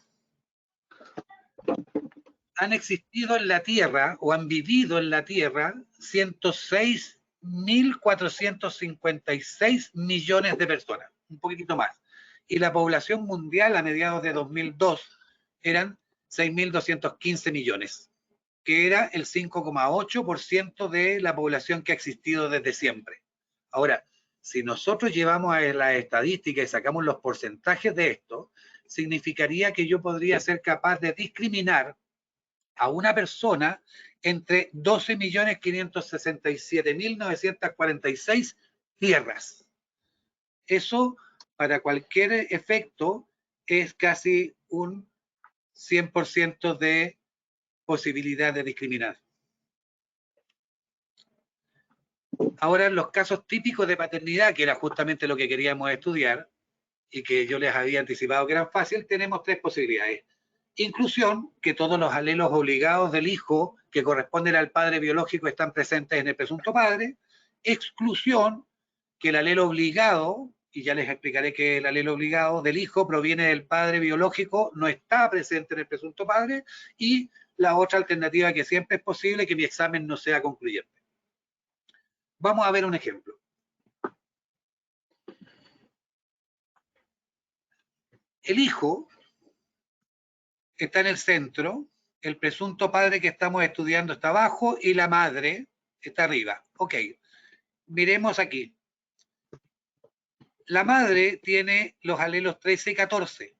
Speaker 2: han existido en la Tierra o han vivido en la Tierra 106.456 millones de personas, un poquitito más. Y la población mundial a mediados de 2002 eran 6.215 millones, que era el 5,8% de la población que ha existido desde siempre. Ahora, si nosotros llevamos a la estadística y sacamos los porcentajes de esto, significaría que yo podría ser capaz de discriminar a una persona entre 12.567.946 tierras. Eso, para cualquier efecto, es casi un 100% de posibilidad de discriminar. Ahora, en los casos típicos de paternidad, que era justamente lo que queríamos estudiar y que yo les había anticipado que eran fáciles, tenemos tres posibilidades. Inclusión, que todos los alelos obligados del hijo que corresponden al padre biológico están presentes en el presunto padre. Exclusión, que el alelo obligado, y ya les explicaré que el alelo obligado del hijo proviene del padre biológico, no está presente en el presunto padre. Y la otra alternativa, que siempre es posible, que mi examen no sea concluyente. Vamos a ver un ejemplo. El hijo está en el centro, el presunto padre que estamos estudiando está abajo y la madre está arriba. Ok, miremos aquí. La madre tiene los alelos 13 y 14.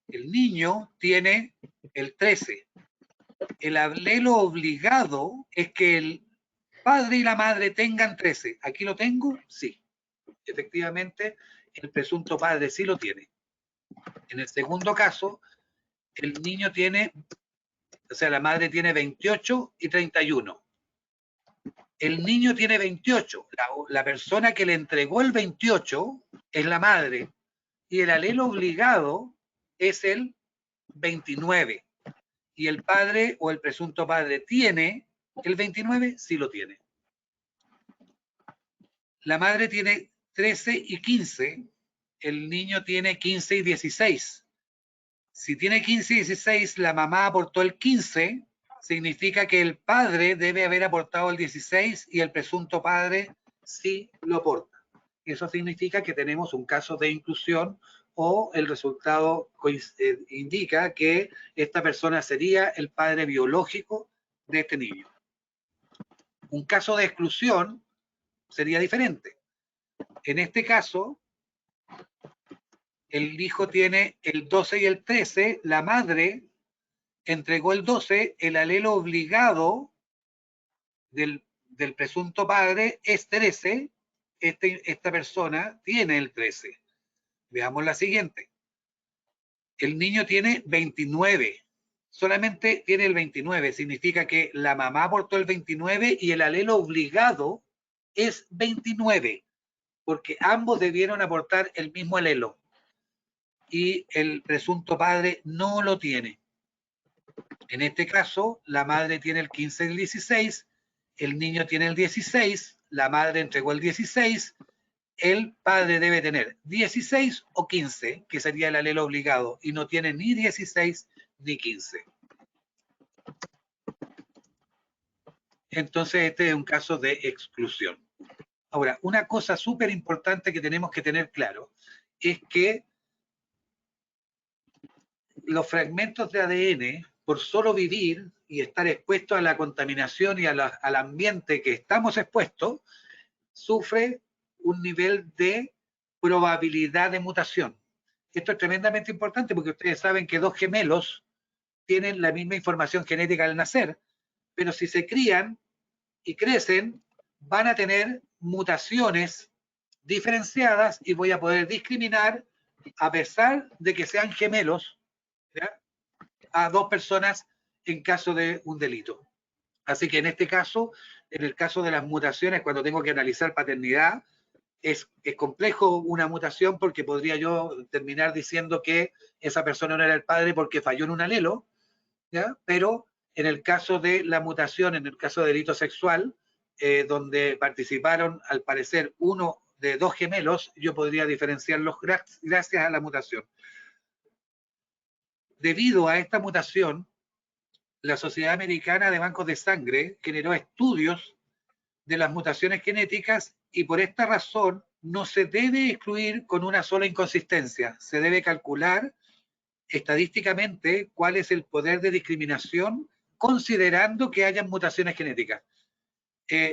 Speaker 2: El niño tiene el 13. El alelo obligado es que el padre y la madre tengan 13. ¿Aquí lo tengo? Sí. Efectivamente, el presunto padre sí lo tiene. En el segundo caso, el niño tiene, o sea, la madre tiene 28 y 31. El niño tiene 28. La persona que le entregó el 28 es la madre, y el alelo obligado es el 29. Y el padre o el presunto padre tiene el 29, sí lo tiene. La madre tiene 13 y 15, el niño tiene 15 y 16. Si tiene 15 y 16, la mamá aportó el 15, significa que el padre debe haber aportado el 16 y el presunto padre sí lo aporta. Eso significa que tenemos un caso de inclusión, o el resultado indica que esta persona sería el padre biológico de este niño. Un caso de exclusión sería diferente. En este caso, el hijo tiene el 12 y el 13, la madre entregó el 12, el alelo obligado del presunto padre es 13, esta persona tiene el 13. Veamos la siguiente. El niño tiene 29, solamente tiene el 29, significa que la mamá aportó el 29 y el alelo obligado es 29, porque ambos debieron aportar el mismo alelo y el presunto padre no lo tiene. En este caso, la madre tiene el 15 y el 16, el niño tiene el 16, la madre entregó el 16, el padre debe tener 16 o 15, que sería el alelo obligado, y no tiene ni 16 ni 15. Entonces este es un caso de exclusión. Ahora, una cosa súper importante que tenemos que tener claro es que los fragmentos de ADN, por solo vivir y estar expuestos a la contaminación y al ambiente que estamos expuestos, sufre un nivel de probabilidad de mutación. Esto es tremendamente importante porque ustedes saben que dos gemelos tienen la misma información genética al nacer, pero si se crían y crecen, van a tener mutaciones diferenciadas y voy a poder discriminar, a pesar de que sean gemelos, ¿ya?, a dos personas en caso de un delito. Así que en este caso, en el caso de las mutaciones, cuando tengo que analizar paternidad, es complejo una mutación porque podría yo terminar diciendo que esa persona no era el padre porque falló en un alelo, ¿ya? Pero en el caso de la mutación, en el caso de delito sexual, donde participaron al parecer uno de dos gemelos, yo podría diferenciarlos gracias a la mutación. Debido a esta mutación, la Sociedad Americana de Bancos de Sangre generó estudios de las mutaciones genéticas y por esta razón no se debe excluir con una sola inconsistencia. Se debe calcular estadísticamente cuál es el poder de discriminación considerando que hayan mutaciones genéticas.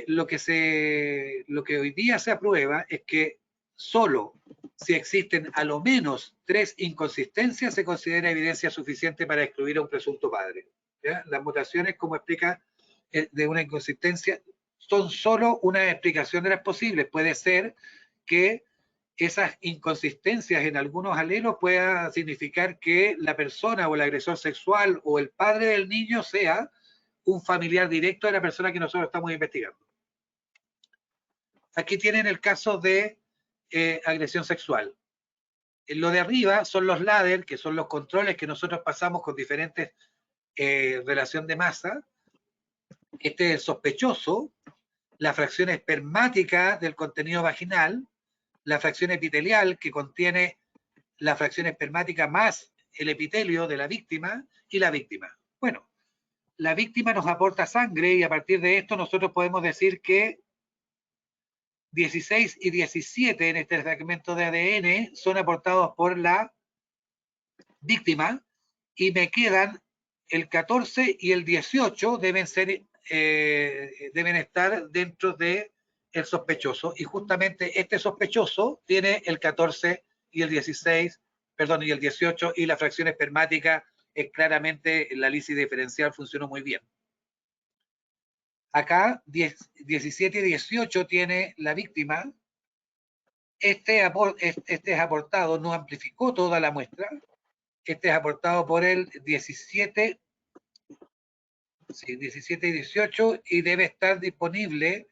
Speaker 2: Lo que hoy día se aprueba es que solo si existen a lo menos 3 inconsistencias se considera evidencia suficiente para excluir a un presunto padre, ¿ya? Las mutaciones, como explica, de una inconsistencia, son solo una explicación de las posibles. Puede ser que esas inconsistencias en algunos alelos pueda significar que la persona o el agresor sexual o el padre del niño sea un familiar directo de la persona que nosotros estamos investigando. Aquí tienen el caso de agresión sexual. En lo de arriba son los ladder, que son los controles que nosotros pasamos con diferentes relación de masa. Este es el sospechoso, la fracción espermática del contenido vaginal, la fracción epitelial que contiene la fracción espermática más el epitelio de la víctima y la víctima. Bueno, la víctima nos aporta sangre y a partir de esto nosotros podemos decir que 16 y 17 en este fragmento de ADN son aportados por la víctima y me quedan el 14 y el 18 deben estar dentro de el sospechoso y justamente este sospechoso tiene el 14 y el 16, perdón, y el 18 y la fracción espermática es claramente la lisis diferencial funcionó muy bien. Acá 17 y 18 tiene la víctima. Este es aportado, no amplificó toda la muestra. Este es aportado por el 17, sí, 17 y 18 y debe estar disponible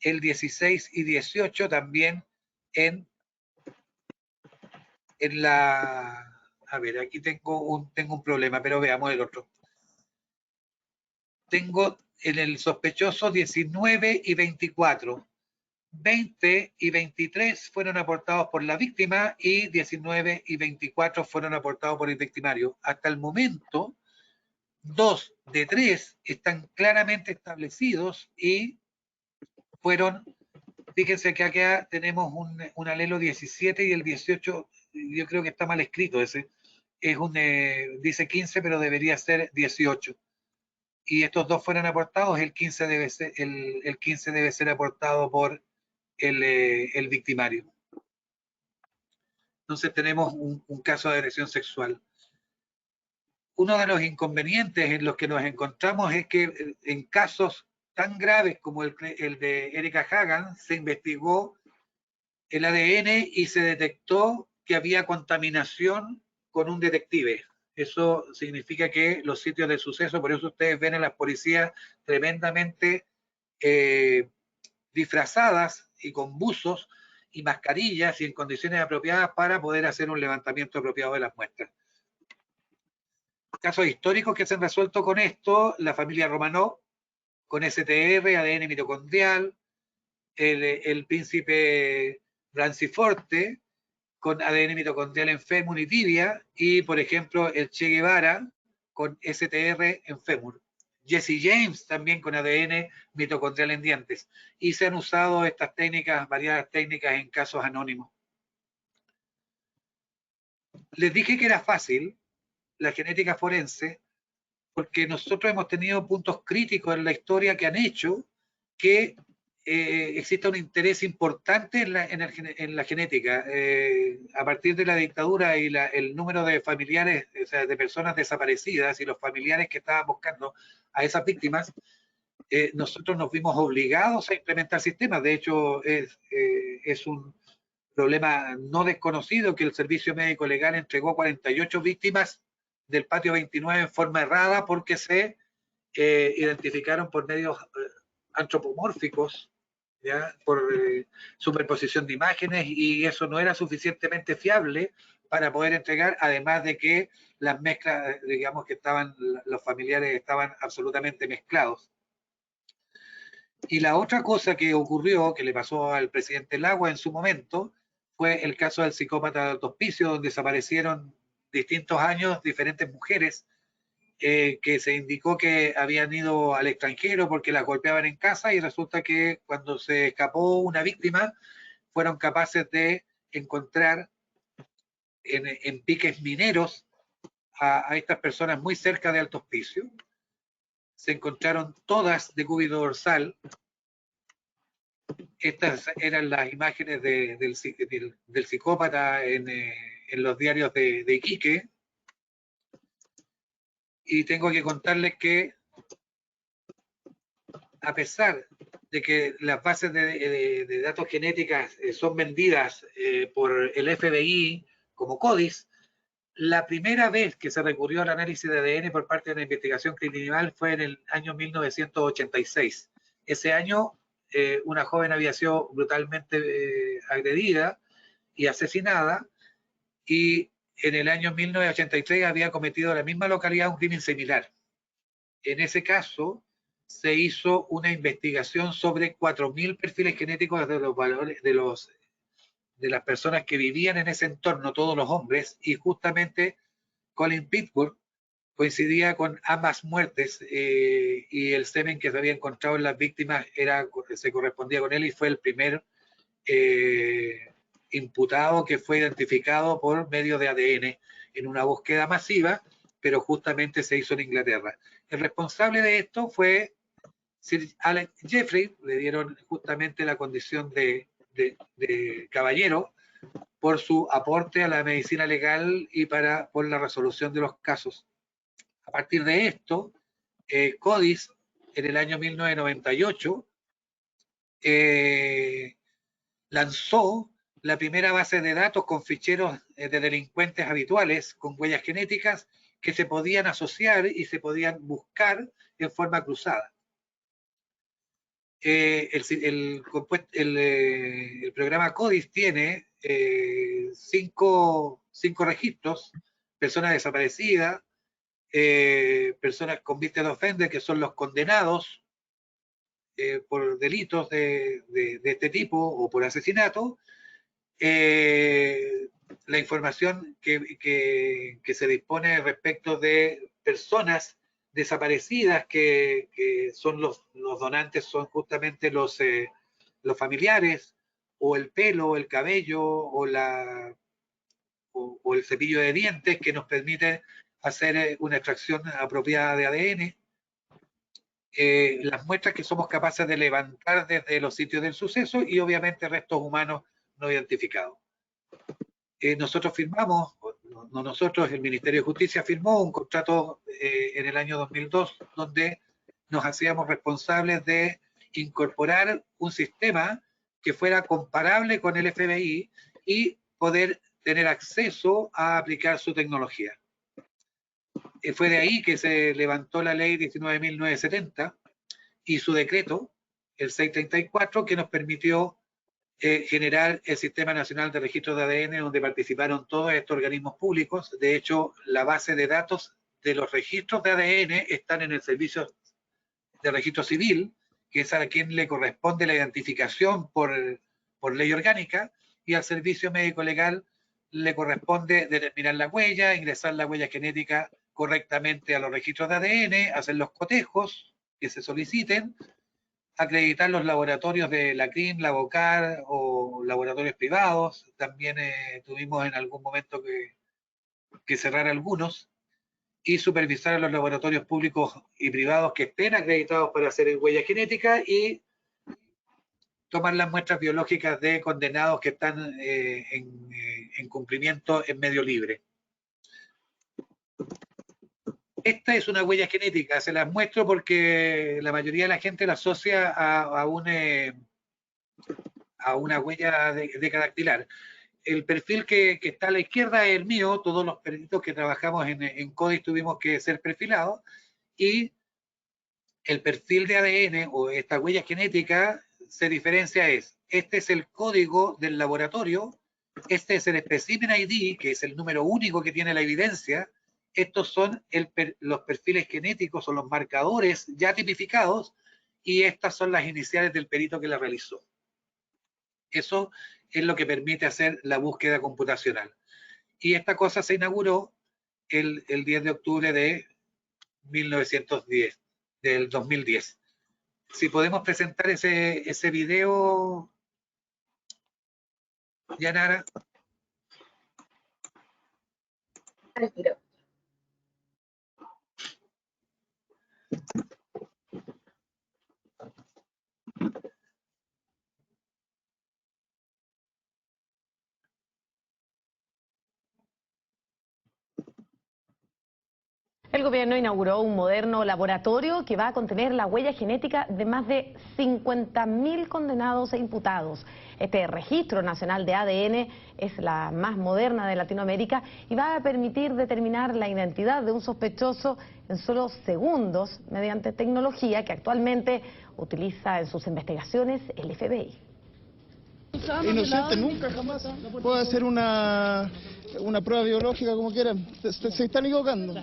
Speaker 2: el 16 y 18 también en la... A ver, aquí tengo un problema, pero veamos el otro. Tengo en el sospechoso 19 y 24. 20 y 23 fueron aportados por la víctima y 19 y 24 fueron aportados por el victimario. Hasta el momento, 2 de 3 están claramente establecidos y fueron, fíjense que acá tenemos un alelo 17 y el 18, yo creo que está mal escrito ese, es dice 15 pero debería ser 18. Y estos dos fueron aportados, el 15 debe ser aportado por el victimario. Entonces tenemos un caso de agresión sexual. Uno de los inconvenientes en los que nos encontramos es que en casos tan graves como el de Erika Hagan se investigó el ADN y se detectó que había contaminación con un detective. Eso significa que los sitios de suceso, por eso ustedes ven a las policías tremendamente disfrazadas y con buzos y mascarillas y en condiciones apropiadas para poder hacer un levantamiento apropiado de las muestras. Casos históricos que se han resuelto con esto, la familia Romanov, con STR, ADN mitocondrial, el príncipe Branciforte con ADN mitocondrial en fémur y tibia, y por ejemplo el Che Guevara con STR en fémur. Jesse James también con ADN mitocondrial en dientes. Y se han usado estas técnicas, variadas técnicas en casos anónimos. Les dije que era fácil la genética forense porque nosotros hemos tenido puntos críticos en la historia que han hecho que exista un interés importante en la genética. A partir de la dictadura y el número de familiares, o sea, de personas desaparecidas y los familiares que estaban buscando a esas víctimas, nosotros nos vimos obligados a implementar sistemas. De hecho, es un problema no desconocido que el Servicio Médico Legal entregó 48 víctimas del patio 29 en forma errada porque se identificaron por medios antropomórficos, ¿ya? Por superposición de imágenes, y eso no era suficientemente fiable para poder entregar, además de que las mezclas, digamos que los familiares estaban absolutamente mezclados. Y la otra cosa que ocurrió, que le pasó al presidente Lagua en su momento, fue el caso del psicópata de Alto Hospicio, donde desaparecieron distintos años diferentes mujeres que se indicó que habían ido al extranjero porque las golpeaban en casa, y resulta que cuando se escapó una víctima fueron capaces de encontrar en piques mineros a estas personas muy cerca de Alto Hospicio. Se encontraron todas de cúbito dorsal. Estas eran las imágenes del psicópata en los diarios de Iquique. Y tengo que contarles que, a pesar de que las bases de datos genéticas son vendidas por el FBI como CODIS, la primera vez que se recurrió al análisis de ADN por parte de la investigación criminal fue en el año 1986. Ese año, una joven había sido brutalmente agredida y asesinada, y en el año 1983 había cometido en la misma localidad un crimen similar. En ese caso, se hizo una investigación sobre 4.000 perfiles genéticos de los valores de las personas que vivían en ese entorno, todos los hombres, y justamente Colin Pittsburgh coincidía con ambas muertes, y el semen que se había encontrado en las víctimas se correspondía con él, y fue el primer imputado que fue identificado por medio de ADN en una búsqueda masiva, pero justamente se hizo en Inglaterra. El responsable de esto fue Sir Alan Jeffrey. Le dieron justamente la condición de caballero por su aporte a la medicina legal y por la resolución de los casos. A partir de esto, CODIS, en el año 1998, lanzó la primera base de datos con ficheros de delincuentes habituales con huellas genéticas que se podían asociar y se podían buscar en forma cruzada. El programa CODIS tiene 5 registros: personas desaparecidas, personas convicted offenders, que son los condenados por delitos de este tipo o por asesinato, la información que se dispone respecto de personas desaparecidas, que son los donantes, son justamente los familiares, o el pelo, o el cabello, o el cepillo de dientes, que nos permite hacer una extracción apropiada de ADN. Las muestras que somos capaces de levantar desde los sitios del suceso, y obviamente restos humanos no identificados. Nosotros firmamos, no nosotros, el Ministerio de Justicia firmó un contrato en el año 2002 donde nos hacíamos responsables de incorporar un sistema que fuera comparable con el FBI y poder tener acceso a aplicar su tecnología. Fue de ahí que se levantó la ley 19.970 y su decreto, el 634, que nos permitió generar el Sistema Nacional de Registro de ADN, donde participaron todos estos organismos públicos. De hecho, la base de datos de los registros de ADN están en el Servicio de Registro Civil, que es a quien le corresponde la identificación por ley orgánica, y al servicio médico legal le corresponde determinar la huella, ingresar la huella genética correctamente a los registros de ADN, hacer los cotejos que se soliciten, acreditar los laboratorios de la CRIM, la BOCAR o laboratorios privados. También tuvimos en algún momento que cerrar algunos, y supervisar a los laboratorios públicos y privados que estén acreditados para hacer huella genética y tomar las muestras biológicas de condenados que están en cumplimiento en medio libre. Esta es una huella genética, se las muestro porque la mayoría de la gente la asocia a una huella decadactilar. El perfil que está a la izquierda es el mío, todos los peritos que trabajamos en CODIS tuvimos que ser perfilados, y el perfil de ADN o esta huella genética se diferencia este es el código del laboratorio, este es el Specimen ID, que es el número único que tiene la evidencia, estos son los perfiles genéticos o los marcadores ya tipificados, y estas son las iniciales del perito que la realizó. Eso es lo que permite hacer la búsqueda computacional. Y esta cosa se inauguró el 10 de octubre de 1910, del 2010. Si podemos presentar ese video, Yanara.
Speaker 3: Al tiro.
Speaker 4: El gobierno inauguró un moderno laboratorio que va a contener la huella genética de más de 50.000 condenados e imputados. Este registro nacional de ADN es la más moderna de Latinoamérica y va a permitir determinar la identidad de un sospechoso en solo segundos mediante tecnología que actualmente utiliza en sus investigaciones el FBI.
Speaker 5: Inocente nunca, jamás. Puede hacer una prueba biológica como quieran. Se están equivocando.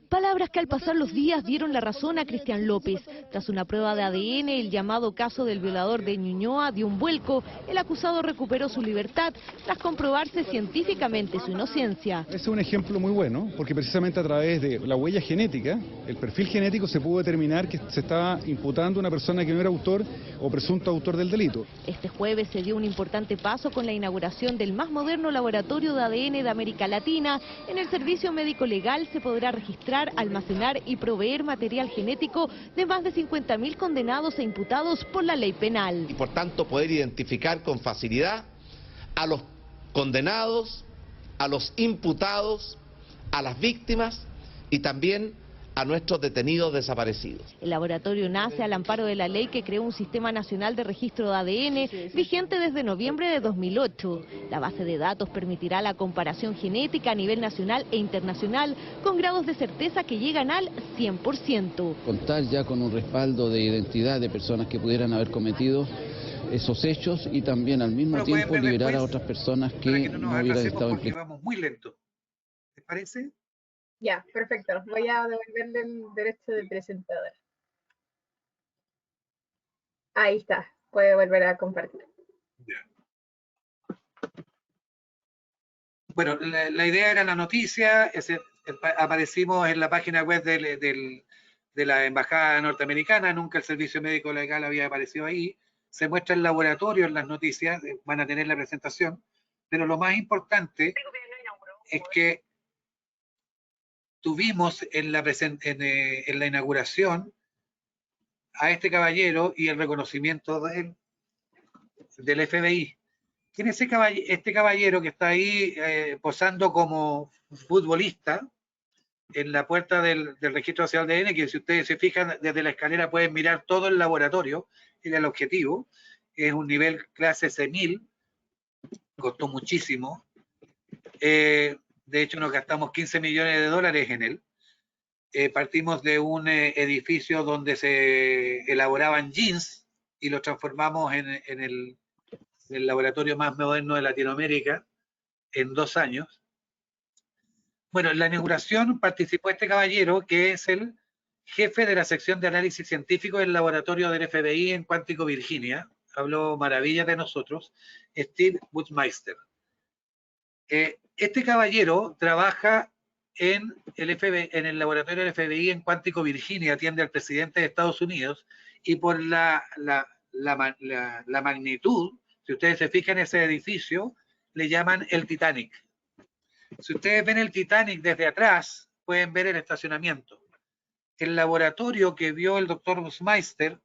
Speaker 6: Palabras que al pasar los días dieron la razón a Cristian López. Tras una prueba de ADN, el llamado caso del violador de Ñuñoa dio un vuelco. El acusado recuperó su libertad tras comprobarse científicamente su inocencia.
Speaker 5: Es un ejemplo muy bueno, porque precisamente a través de la huella genética, el perfil genético, se pudo determinar que se estaba imputando a una persona que no era autor o presunto autor del delito.
Speaker 6: Este jueves se dio un importante paso con la inauguración del más moderno laboratorio de ADN de América Latina. En el servicio médico legal se podrá registrar, almacenar y proveer material genético de más de 50.000 condenados e imputados por la ley penal.
Speaker 7: Y por tanto poder identificar con facilidad a los condenados, a los imputados, a las víctimas y también a nuestros detenidos desaparecidos.
Speaker 6: El laboratorio nace al amparo de la ley que creó un sistema nacional de registro de ADN vigente desde noviembre de 2008. La base de datos permitirá la comparación genética a nivel nacional e internacional con grados de certeza que llegan al 100%.
Speaker 8: Contar ya con un respaldo de identidad de personas que pudieran haber cometido esos hechos y también al mismo tiempo liberar a otras personas que no hubieran estado implicadas.
Speaker 2: Vamos muy lento. ¿Les parece?
Speaker 3: Ya, perfecto. Voy a devolverle el derecho de presentador. Ahí está. Puede volver a compartir.
Speaker 2: Ya. Bueno, la idea era la noticia. Aparecimos en la página web de la Embajada Norteamericana. Nunca el Servicio Médico Legal había aparecido ahí. Se muestra el laboratorio en las noticias. Van a tener la presentación. Pero lo más importante es que tuvimos en la inauguración a este caballero y el reconocimiento del FBI. ¿Quién es este caballero que está ahí posando como futbolista en la puerta del registro nacional de ADN? Que si ustedes se fijan desde la escalera pueden mirar todo el laboratorio. Era el objetivo. Es un nivel clase C1000. Costó muchísimo. De hecho, nos gastamos 15 millones de dólares en él. Partimos de un edificio donde se elaboraban jeans y lo transformamos en el laboratorio más moderno de Latinoamérica en 2 años. Bueno, en la inauguración participó este caballero que es el jefe de la sección de análisis científico del laboratorio del FBI en Cuántico, Virginia. habló maravillas de nosotros, Steve Buchmeister. Este caballero trabaja en el laboratorio del FBI en Cuántico, Virginia, atiende al presidente de Estados Unidos, y por la magnitud, si ustedes se fijan en ese edificio, le llaman el Titanic. Si ustedes ven el Titanic desde atrás, pueden ver el estacionamiento. El laboratorio que vio el doctor Buchmeister,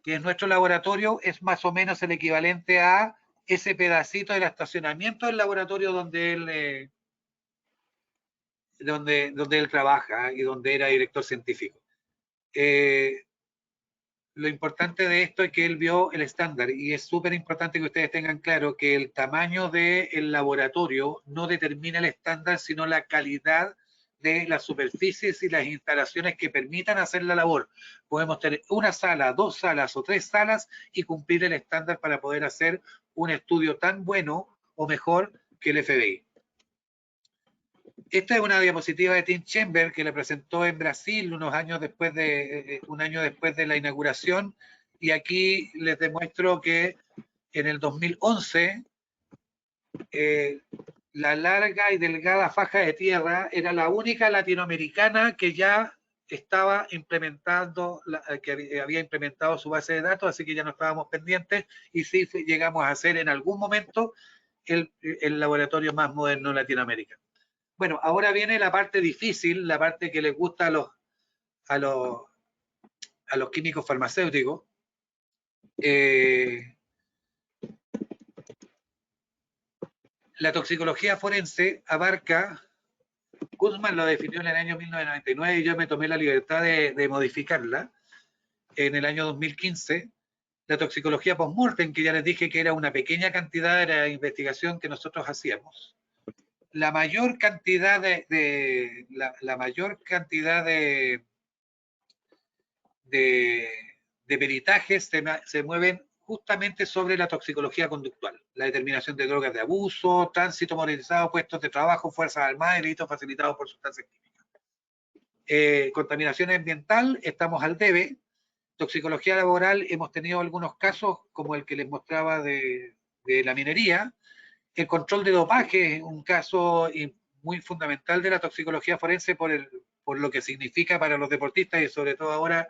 Speaker 2: que es nuestro laboratorio, es más o menos el equivalente a ese pedacito del estacionamiento del laboratorio donde él trabaja y donde era director científico. Lo importante de esto es que él vio el estándar, y es súper importante que ustedes tengan claro que el tamaño del laboratorio no determina el estándar, sino la calidad de las superficies y las instalaciones que permitan hacer la labor. Podemos tener una sala, 2 salas o 3 salas y cumplir el estándar para poder hacer un estudio tan bueno o mejor que el FBI. Esta es una diapositiva de Tim Chambers que le presentó en Brasil un año después de la inauguración, y aquí les demuestro que en el 2011 la larga y delgada faja de tierra era la única latinoamericana que ya estaba implementando, que había implementado su base de datos, así que ya no estábamos pendientes, y sí llegamos a ser en algún momento el laboratorio más moderno de Latinoamérica. Bueno, ahora viene la parte difícil, la parte que les gusta a los químicos farmacéuticos. La toxicología forense abarca, Guzmán lo definió en el año 1999 y yo me tomé la libertad de modificarla en el año 2015. La toxicología post-mortem, que ya les dije que era una pequeña cantidad de la investigación que nosotros hacíamos. La mayor cantidad de peritajes se mueven justamente sobre la toxicología conductual, la determinación de drogas de abuso, tránsito motorizado, puestos de trabajo, fuerzas armadas y delitos facilitados por sustancias químicas. Contaminación ambiental, estamos al debe. Toxicología laboral, hemos tenido algunos casos como el que les mostraba de la minería. El control de dopaje es un caso muy fundamental de la toxicología forense por lo que significa para los deportistas, y sobre todo ahora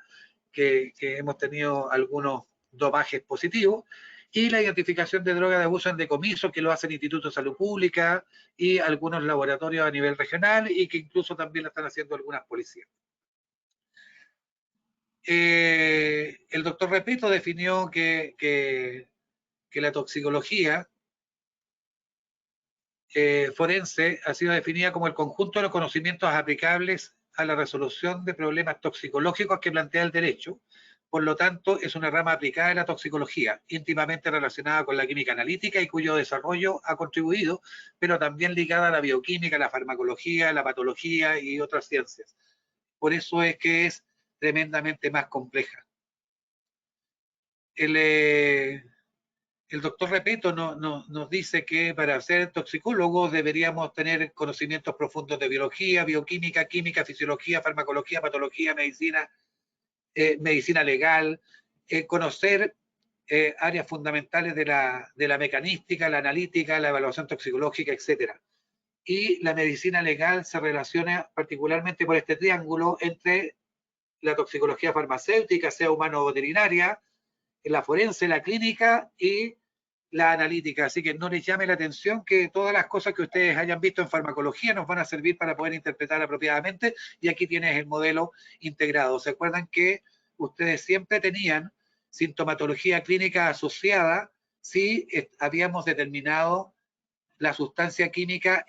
Speaker 2: que hemos tenido algunos dopajes positivos. Y la identificación de drogas de abuso en decomiso, que lo hacen institutos de salud pública y algunos laboratorios a nivel regional, y que incluso también lo están haciendo algunas policías. El doctor Repetto definió que la toxicología forense ha sido definida como el conjunto de los conocimientos aplicables a la resolución de problemas toxicológicos que plantea el derecho. Por lo tanto, es una rama aplicada de la toxicología, íntimamente relacionada con la química analítica y cuyo desarrollo ha contribuido, pero también ligada a la bioquímica, la farmacología, la patología y otras ciencias. Por eso es que es tremendamente más compleja. El doctor Repetto nos dice que para ser toxicólogos deberíamos tener conocimientos profundos de biología, bioquímica, química, fisiología, farmacología, patología, medicina, medicina legal, conocer áreas fundamentales de la mecanística, la analítica, la evaluación toxicológica, etc. Y la medicina legal se relaciona particularmente por este triángulo entre la toxicología farmacéutica, sea humano o veterinaria, la forense, la clínica y la analítica. Así que no les llame la atención que todas las cosas que ustedes hayan visto en farmacología nos van a servir para poder interpretar apropiadamente, y aquí tienes el modelo integrado. ¿Se acuerdan que ustedes siempre tenían sintomatología clínica asociada si habíamos determinado la sustancia química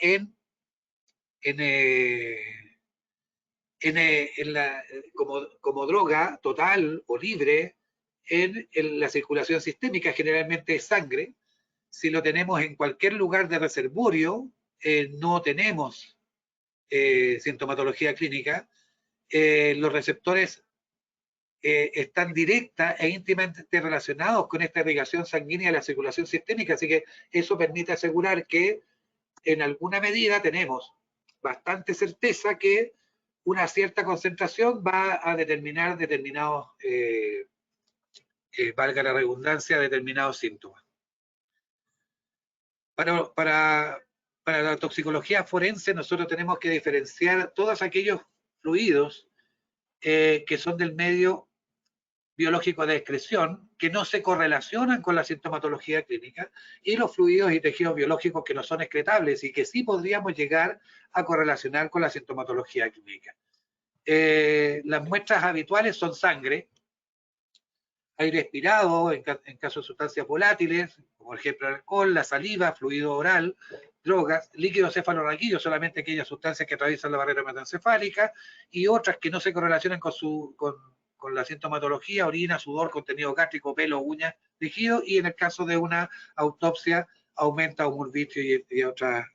Speaker 2: como droga total o libre en la circulación sistémica, generalmente es sangre? Si lo tenemos en cualquier lugar de reservorio, no tenemos sintomatología clínica. Los receptores están directa e íntimamente relacionados con esta irrigación sanguínea de la circulación sistémica, así que eso permite asegurar que en alguna medida tenemos bastante certeza que una cierta concentración va a determinar determinados valga la redundancia, determinados síntomas. Para la toxicología forense nosotros tenemos que diferenciar todos aquellos fluidos que son del medio biológico de excreción, que no se correlacionan con la sintomatología clínica, y los fluidos y tejidos biológicos que no son excretables y que sí podríamos llegar a correlacionar con la sintomatología clínica. Las muestras habituales son sangre, aire expirado en caso de sustancias volátiles, como por ejemplo el alcohol, la saliva, fluido oral, drogas, líquido cefalorraquídeo, solamente aquellas sustancias que atraviesan la barrera hematoencefálica, y otras que no se correlacionan con la sintomatología, orina, sudor, contenido gástrico, pelo, uñas, tejido, y en el caso de una autopsia aumenta humor vitrio y otras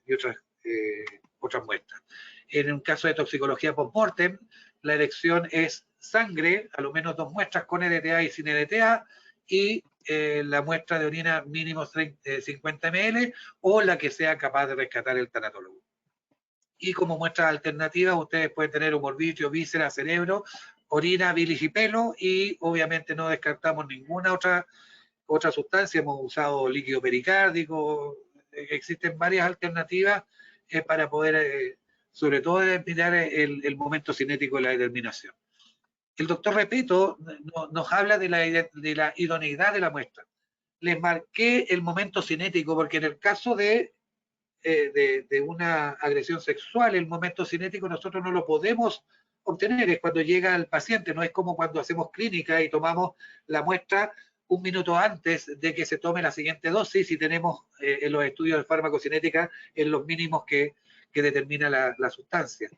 Speaker 2: muestras. En un caso de toxicología post-mortem, la elección es sangre, a lo menos 2 muestras con EDTA y sin EDTA, y la muestra de orina mínimo 50 ml, o la que sea capaz de rescatar el tanatólogo. Y como muestras alternativas, ustedes pueden tener humor vitrio, víscera, cerebro, orina, bilis y pelo, y obviamente no descartamos ninguna otra sustancia. Hemos usado líquido pericárdico, existen varias alternativas para poder, sobre todo, determinar el momento cinético de la determinación. El doctor Repetto nos habla de la idoneidad de la muestra. Les marqué el momento cinético porque en el caso de una agresión sexual, el momento cinético nosotros no lo podemos obtener, es cuando llega el paciente, no es como cuando hacemos clínica y tomamos la muestra un minuto antes de que se tome la siguiente dosis y tenemos en los estudios de farmacocinética en los mínimos que determina la sustancia.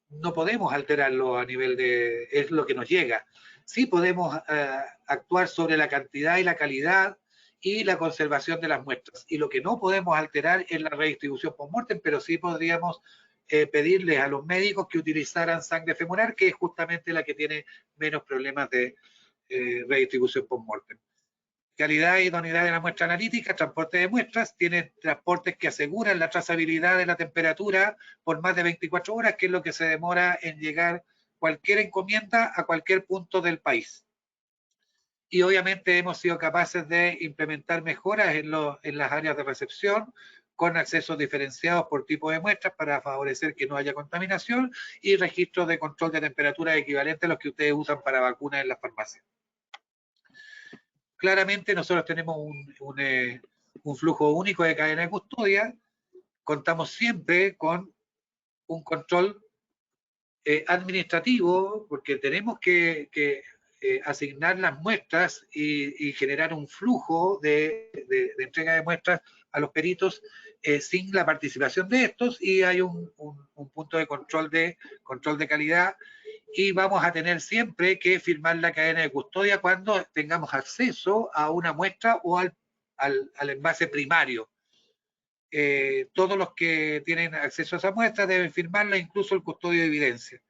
Speaker 2: No podemos alterarlo a nivel de, es lo que nos llega. Sí podemos actuar sobre la cantidad y la calidad y la conservación de las muestras. Y lo que no podemos alterar es la redistribución post-mortem, pero sí podríamos pedirles a los médicos que utilizaran sangre femoral, que es justamente la que tiene menos problemas de redistribución post-mortem. Calidad e idoneidad de la muestra analítica, transporte de muestras, tiene transportes que aseguran la trazabilidad de la temperatura por más de 24 horas, que es lo que se demora en llegar cualquier encomienda a cualquier punto del país. Y obviamente hemos sido capaces de implementar mejoras en las áreas de recepción, con accesos diferenciados por tipo de muestras para favorecer que no haya contaminación, y registros de control de temperatura equivalentes a los que ustedes usan para vacunas en las farmacias. Claramente nosotros tenemos un flujo único de cadena de custodia, contamos siempre con un control administrativo, porque tenemos que asignar las muestras y generar un flujo de entrega de muestras a los peritos sin la participación de estos, y hay un punto de control de calidad, y vamos a tener siempre que firmar la cadena de custodia cuando tengamos acceso a una muestra o al envase primario. Todos los que tienen acceso a esa muestra deben firmarla, incluso el custodio de evidencia.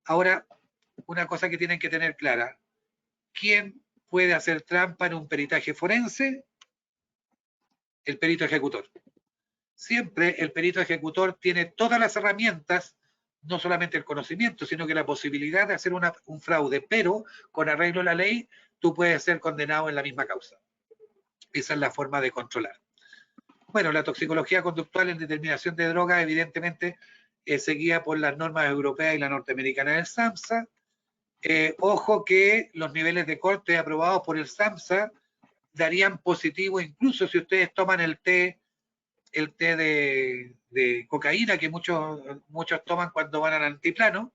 Speaker 2: Ahora, una cosa que tienen que tener clara: ¿quién puede hacer trampa en un peritaje forense? El perito ejecutor. Siempre el perito ejecutor tiene todas las herramientas, no solamente el conocimiento, sino que la posibilidad de hacer un fraude, pero con arreglo a la ley tú puedes ser condenado en la misma causa. Esa es la forma de controlar. Bueno, la toxicología conductual en determinación de drogas, evidentemente, se guía por las normas europeas y la norteamericana del SAMHSA. Ojo que los niveles de corte aprobados por el SAMHSA darían positivo, incluso si ustedes toman el té de cocaína que muchos toman cuando van al antiplano.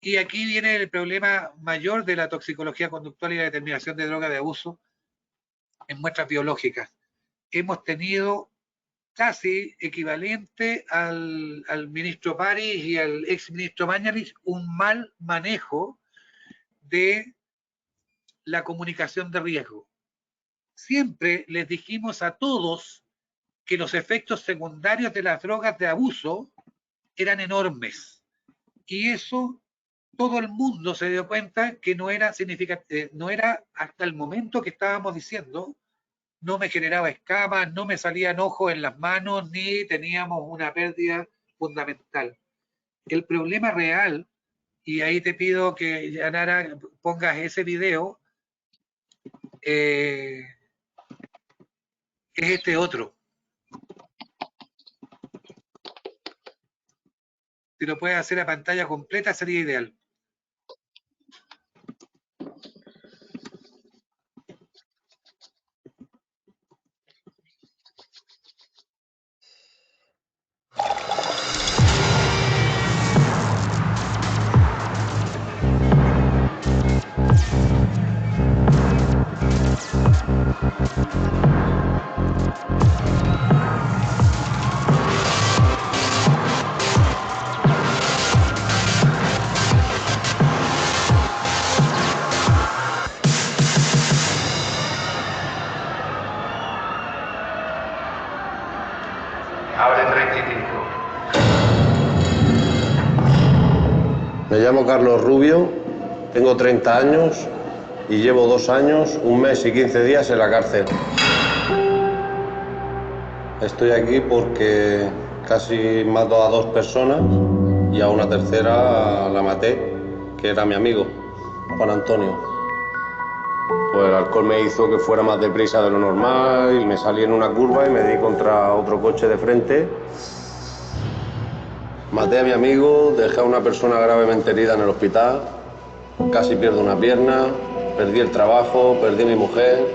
Speaker 2: Y aquí viene el problema mayor de la toxicología conductual y la determinación de droga de abuso en muestras biológicas. Hemos tenido casi equivalente al ministro París y al ex ministro Mañalich un mal manejo de la comunicación de riesgo. Siempre les dijimos a todos que los efectos secundarios de las drogas de abuso eran enormes, y eso todo el mundo se dio cuenta que no era significativo, no era hasta el momento que estábamos diciendo. No me generaba escamas, no me salían ojos en las manos, ni teníamos una pérdida fundamental. El problema real Y ahí te pido que, Yanara, pongas ese video. Es este otro. Si lo puedes hacer a pantalla completa sería ideal.
Speaker 9: Abre 35.
Speaker 10: Me llamo Carlos Rubio, tengo 30 años y llevo 2 años, 1 mes y 15 días en la cárcel. Estoy aquí porque casi mato a 2 personas y a una tercera la maté, que era mi amigo, Juan Antonio. Pues el alcohol me hizo que fuera más deprisa de lo normal y me salí en una curva y me di contra otro coche de frente. Maté a mi amigo, dejé a una persona gravemente herida en el hospital, casi pierdo una pierna, perdí el trabajo, perdí a mi mujer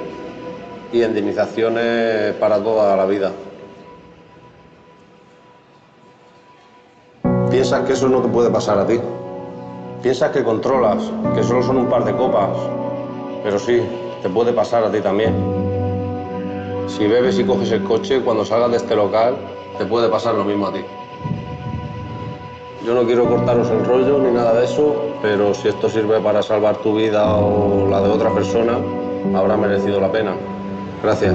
Speaker 10: y indemnizaciones para toda la vida. Piensas que eso no te puede pasar a ti. Piensas que controlas, que solo son un par de copas. Pero sí, te puede pasar a ti también. Si bebes y coges el coche, cuando salgas de este local, te puede pasar lo mismo a ti. Yo no quiero cortaros el rollo ni nada de eso, pero si esto sirve para salvar tu vida o la de otra persona, habrá merecido la pena. Gracias.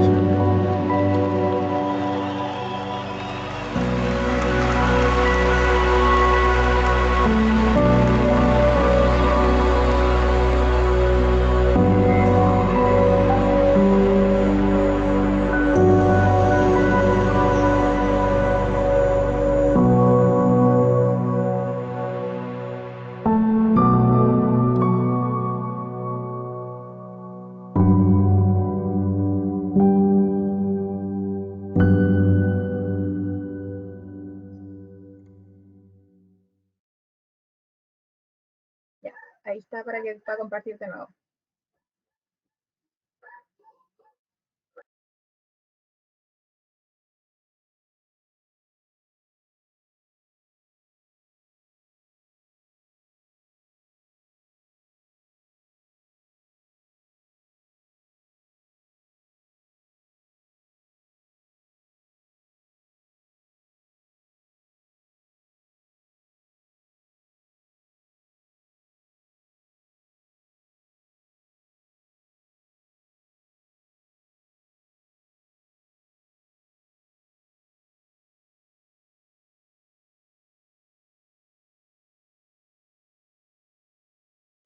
Speaker 3: Ahí está para compartir de nuevo.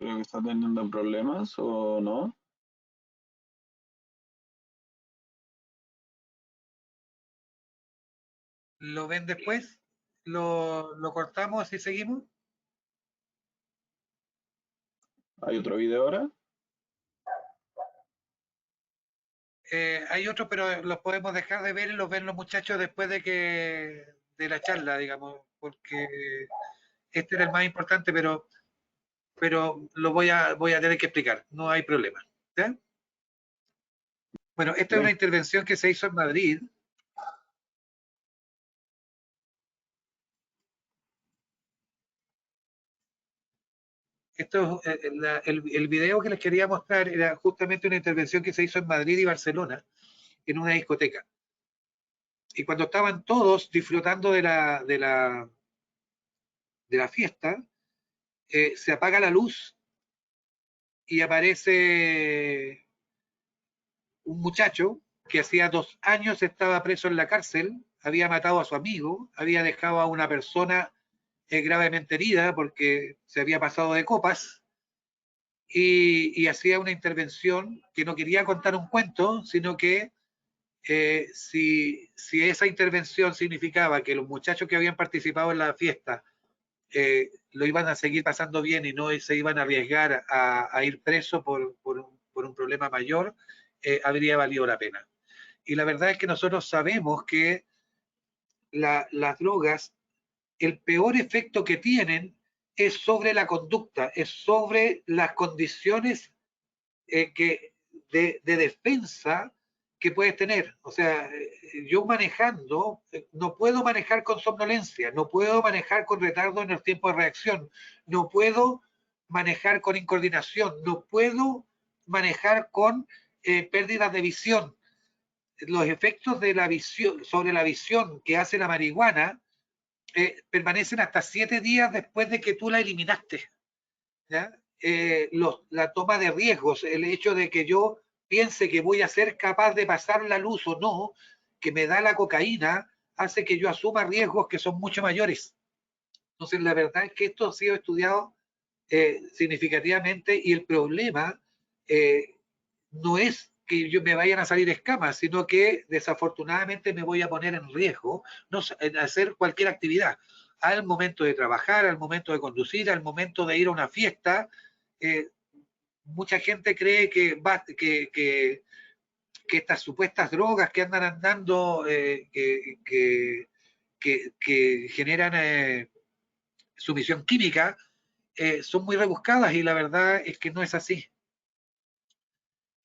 Speaker 1: Creo que está teniendo problemas o no.
Speaker 2: ¿Lo ven después? ¿Lo cortamos y seguimos?
Speaker 1: ¿Hay otro video ahora?
Speaker 2: Hay otros, pero los podemos dejar de ver y los ven los muchachos después de la charla, digamos, porque este era el más importante, pero lo voy a tener que explicar, no hay problema. ¿Ya? Bueno, esta es una intervención que se hizo en Madrid. El video que les quería mostrar era justamente una intervención que se hizo en Madrid y Barcelona, en una discoteca. Y cuando estaban todos disfrutando de la fiesta, se apaga la luz y aparece un muchacho que hacía 2 años estaba preso en la cárcel, había matado a su amigo, había dejado a una persona gravemente herida porque se había pasado de copas y hacía una intervención que no quería contar un cuento, sino que si esa intervención significaba que los muchachos que habían participado en la fiesta lo iban a seguir pasando bien y no se iban a arriesgar a ir preso por un problema mayor, habría valido la pena. Y la verdad es que nosotros sabemos que las drogas, el peor efecto que tienen es sobre la conducta, es sobre las condiciones de defensa que puedes tener. O sea, yo manejando, no puedo manejar con somnolencia, no puedo manejar con retardo en el tiempo de reacción, no puedo manejar con incoordinación, no puedo manejar con pérdidas de visión. Los efectos de la visión, sobre la visión que hace la marihuana permanecen hasta 7 días después de que tú la eliminaste. ¿Ya? La toma de riesgos, el hecho de que yo piense que voy a ser capaz de pasar la luz o no, que me da la cocaína, hace que yo asuma riesgos que son mucho mayores. Entonces, la verdad es que esto ha sido estudiado significativamente y el problema no es que yo me vayan a salir escamas, sino que desafortunadamente me voy a poner en riesgo en hacer cualquier actividad. Al momento de trabajar, al momento de conducir, al momento de ir a una fiesta, mucha gente cree que estas supuestas drogas que andan andando, que generan sumisión química, son muy rebuscadas y la verdad es que no es así.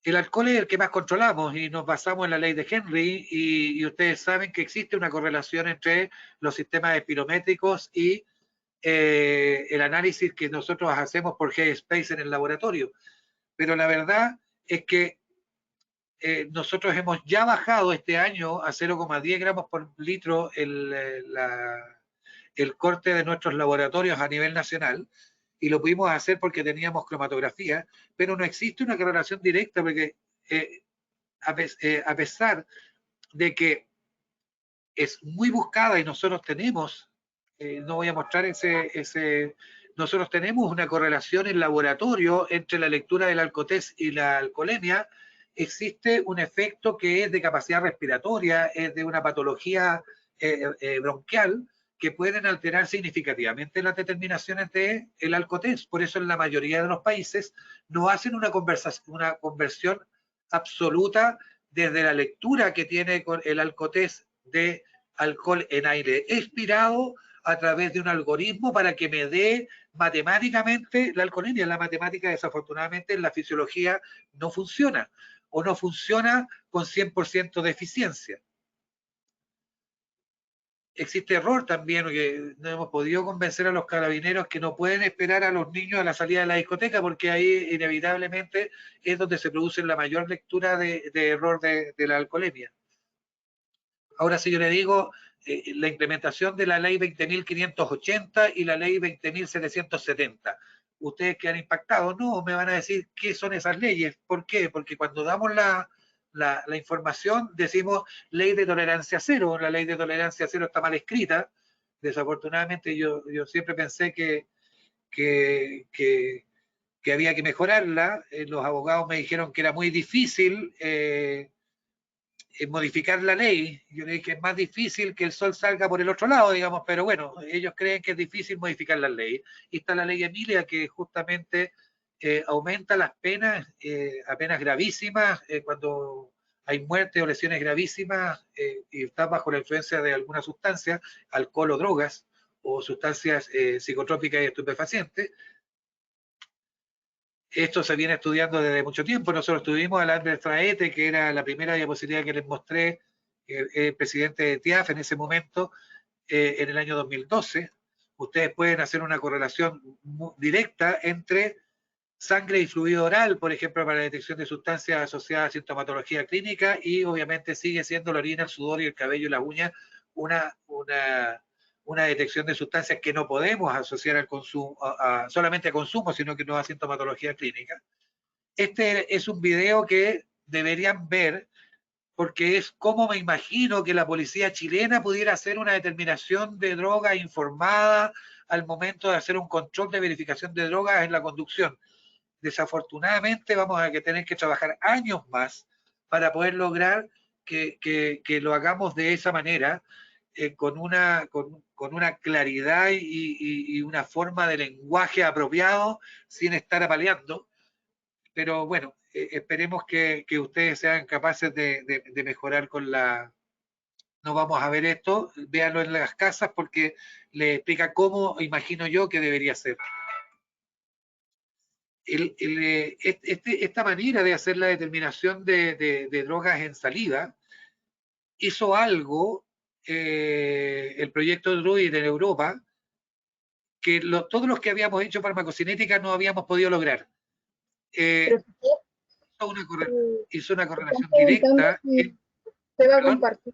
Speaker 2: El alcohol es el que más controlamos y nos basamos en la ley de Henry y ustedes saben que existe una correlación entre los sistemas espirométricos y el análisis que nosotros hacemos por G-Space en el laboratorio. Pero la verdad es que nosotros hemos ya bajado este año a 0,10 gramos por litro el corte de nuestros laboratorios a nivel nacional, y lo pudimos hacer porque teníamos cromatografía, pero no existe una correlación directa porque a pesar de que es muy buscada y nosotros tenemos, no voy a mostrar nosotros tenemos una correlación en laboratorio entre la lectura del alcotés y la alcoholemia, existe un efecto que es de capacidad respiratoria, es de una patología bronquial, que pueden alterar significativamente las determinaciones del alcotés. Por eso en la mayoría de los países no hacen una conversión absoluta desde la lectura que tiene con el alcotés de alcohol en aire expirado a través de un algoritmo para que me dé matemáticamente la alcoholemia. La matemática, desafortunadamente, en la fisiología no funciona o no funciona con 100% de eficiencia. Existe error también, que no hemos podido convencer a los carabineros que no pueden esperar a los niños a la salida de la discoteca, porque ahí inevitablemente es donde se produce la mayor lectura de error de la alcoholemia. Ahora, si yo le digo la implementación de la ley 20.580 y la ley 20.770, ustedes quedan impactados, no, me van a decir qué son esas leyes. ¿Por qué? Porque cuando damos la información decimos ley de tolerancia cero. La ley de tolerancia cero está mal escrita. Desafortunadamente yo siempre pensé que había que mejorarla. Los abogados me dijeron que era muy difícil modificar la ley. Yo le dije que es más difícil que el sol salga por el otro lado, digamos, pero bueno, ellos creen que es difícil modificar la ley. Y está la ley Emilia, que justamente aumenta las penas a penas gravísimas cuando hay muerte o lesiones gravísimas y está bajo la influencia de alguna sustancia, alcohol o drogas, o sustancias psicotrópicas y estupefacientes. Esto se viene estudiando desde mucho tiempo. Nosotros tuvimos a Albert Traete, que era la primera diapositiva que les mostré, el presidente de TIAF en ese momento, en el año 2012. Ustedes pueden hacer una correlación directa entre sangre y fluido oral, por ejemplo, para la detección de sustancias asociadas a sintomatología clínica, y obviamente sigue siendo la orina, el sudor y el cabello y la uña una detección de sustancias que no podemos asociar al consumo, solamente a consumo, sino que no a sintomatología clínica. Este es un video que deberían ver, porque es como me imagino que la policía chilena pudiera hacer una determinación de droga informada al momento de hacer un control de verificación de drogas en la conducción. Desafortunadamente vamos a tener que trabajar años más para poder lograr que lo hagamos de esa manera. con una claridad y una forma de lenguaje apropiado sin estar apaleando. Pero bueno, esperemos que ustedes sean capaces de mejorar con la... No vamos a ver esto, véanlo en las casas porque le explica cómo imagino yo que debería ser. Esta manera de hacer la determinación de drogas en saliva hizo algo el proyecto Druid en Europa que todos los que habíamos hecho farmacocinética no habíamos podido lograr. Hizo una correlación directa.
Speaker 3: Se va a compartir.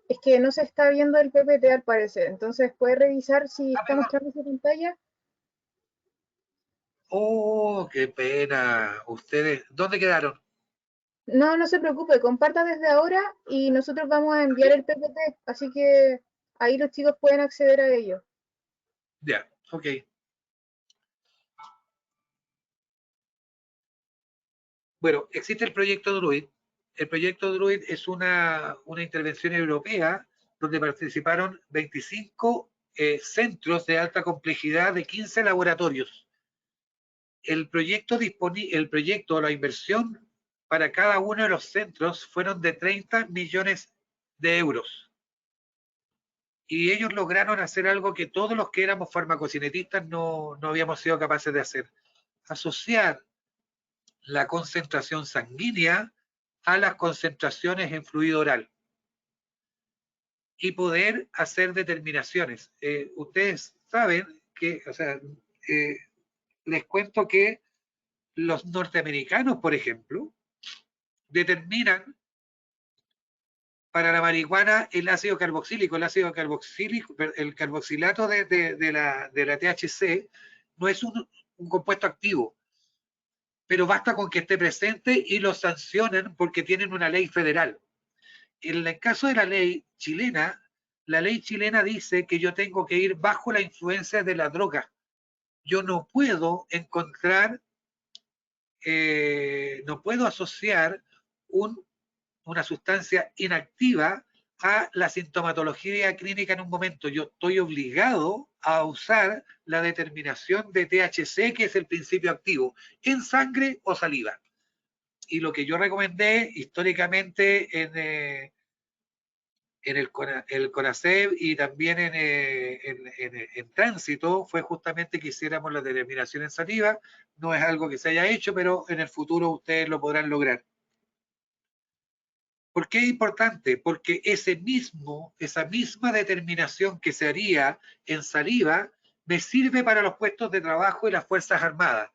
Speaker 3: Es que no se está viendo el PPT al parecer, entonces puede revisar si está mostrando su pantalla.
Speaker 2: Oh, qué pena. Ustedes, ¿dónde quedaron?
Speaker 3: No, no se preocupe, comparta desde ahora y nosotros vamos a enviar el PPT, así que ahí los chicos pueden acceder a ello.
Speaker 2: Ya, ok. Bueno, existe el proyecto Druid. El proyecto Druid es una intervención europea donde participaron 25 centros de alta complejidad de 15 laboratorios. El proyecto, la inversión para cada uno de los centros fueron de 30 millones de euros. Y ellos lograron hacer algo que todos los que éramos farmacocinetistas no habíamos sido capaces de hacer. Asociar la concentración sanguínea a las concentraciones en fluido oral y poder hacer determinaciones. Ustedes saben que, o sea, les cuento que los norteamericanos, por ejemplo, determinan para la marihuana el ácido carboxílico. El carboxilato de la THC no es un compuesto activo, pero basta con que esté presente y lo sancionan porque tienen una ley federal. En el caso de la ley chilena dice que yo tengo que ir bajo la influencia de la droga. Yo no puedo encontrar, no puedo asociar una sustancia inactiva a la sintomatología clínica en un momento. Yo estoy obligado a usar la determinación de THC, que es el principio activo, en sangre o saliva. Y lo que yo recomendé históricamente en el CONASEB y también en tránsito fue justamente que hiciéramos la determinación en saliva. No es algo que se haya hecho, pero en el futuro ustedes lo podrán lograr. ¿Por qué es importante? Porque esa misma determinación que se haría en saliva me sirve para los puestos de trabajo y las Fuerzas Armadas.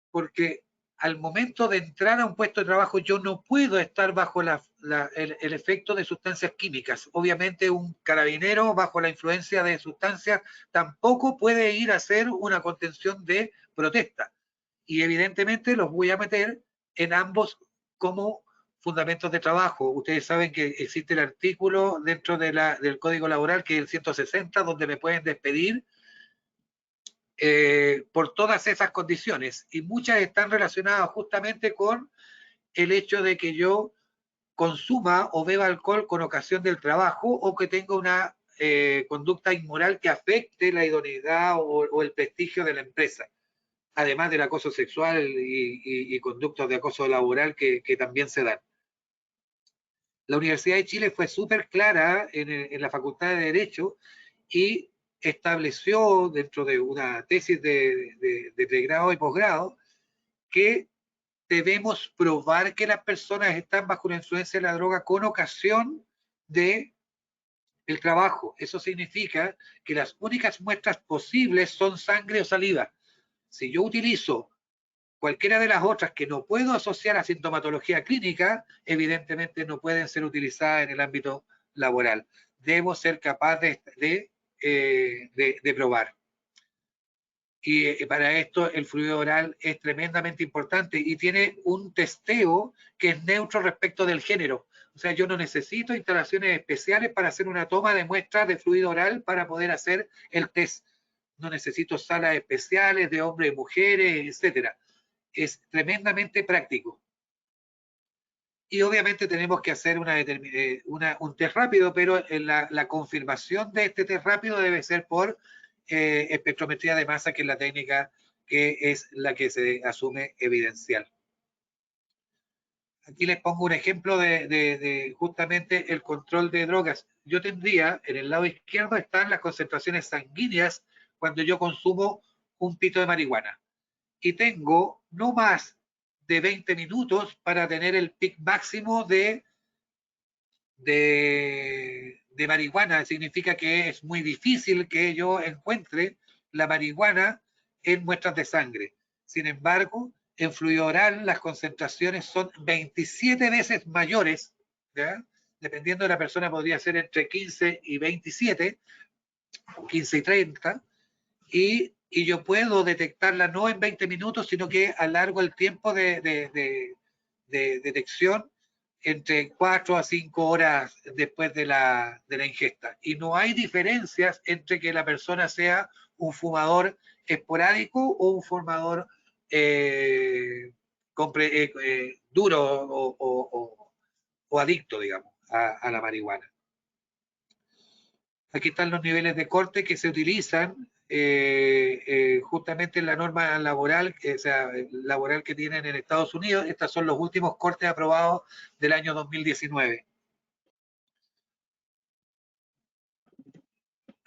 Speaker 2: Porque al momento de entrar a un puesto de trabajo yo no puedo estar bajo el efecto de sustancias químicas. Obviamente un carabinero bajo la influencia de sustancias tampoco puede ir a hacer una contención de protesta. Y evidentemente los voy a meter en ambos como fundamentos de trabajo. Ustedes saben que existe el artículo dentro del Código Laboral, que es el 160, donde me pueden despedir por todas esas condiciones. Y muchas están relacionadas justamente con el hecho de que yo consuma o beba alcohol con ocasión del trabajo o que tenga una conducta inmoral que afecte la idoneidad o el prestigio de la empresa. Además del acoso sexual y conductos de acoso laboral que también se dan. La Universidad de Chile fue súper clara en la Facultad de Derecho y estableció dentro de una tesis de pregrado y posgrado que debemos probar que las personas están bajo la influencia de la droga con ocasión del trabajo. Eso significa que las únicas muestras posibles son sangre o saliva. Si yo utilizo cualquiera de las otras que no puedo asociar a sintomatología clínica, evidentemente no pueden ser utilizadas en el ámbito laboral. Debo ser capaz de probar. Y para esto el fluido oral es tremendamente importante y tiene un testeo que es neutro respecto del género. O sea, yo no necesito instalaciones especiales para hacer una toma de muestras de fluido oral para poder hacer el test. No necesito salas especiales de hombres y mujeres, etcétera. Es tremendamente práctico. Y obviamente tenemos que hacer un test rápido, pero la confirmación de este test rápido debe ser por espectrometría de masa, que es la técnica que es la que se asume evidencial. Aquí les pongo un ejemplo de justamente el control de drogas. Yo tendría, en el lado izquierdo están las concentraciones sanguíneas cuando yo consumo un pito de marihuana. Y tengo no más de 20 minutos para tener el pic máximo de marihuana. Significa que es muy difícil que yo encuentre la marihuana en muestras de sangre. Sin embargo, en fluido oral las concentraciones son 27 veces mayores, ¿ya? Dependiendo de la persona podría ser entre 15 y 27, 15 y 30, y yo puedo detectarla no en 20 minutos, sino que alargo el tiempo de detección entre 4 a 5 horas después de la ingesta. Y no hay diferencias entre que la persona sea un fumador esporádico o un fumador duro o adicto, digamos, a la marihuana. Aquí están los niveles de corte que se utilizan justamente en la norma laboral, laboral que tienen en Estados Unidos. Estos son los últimos cortes aprobados del año 2019.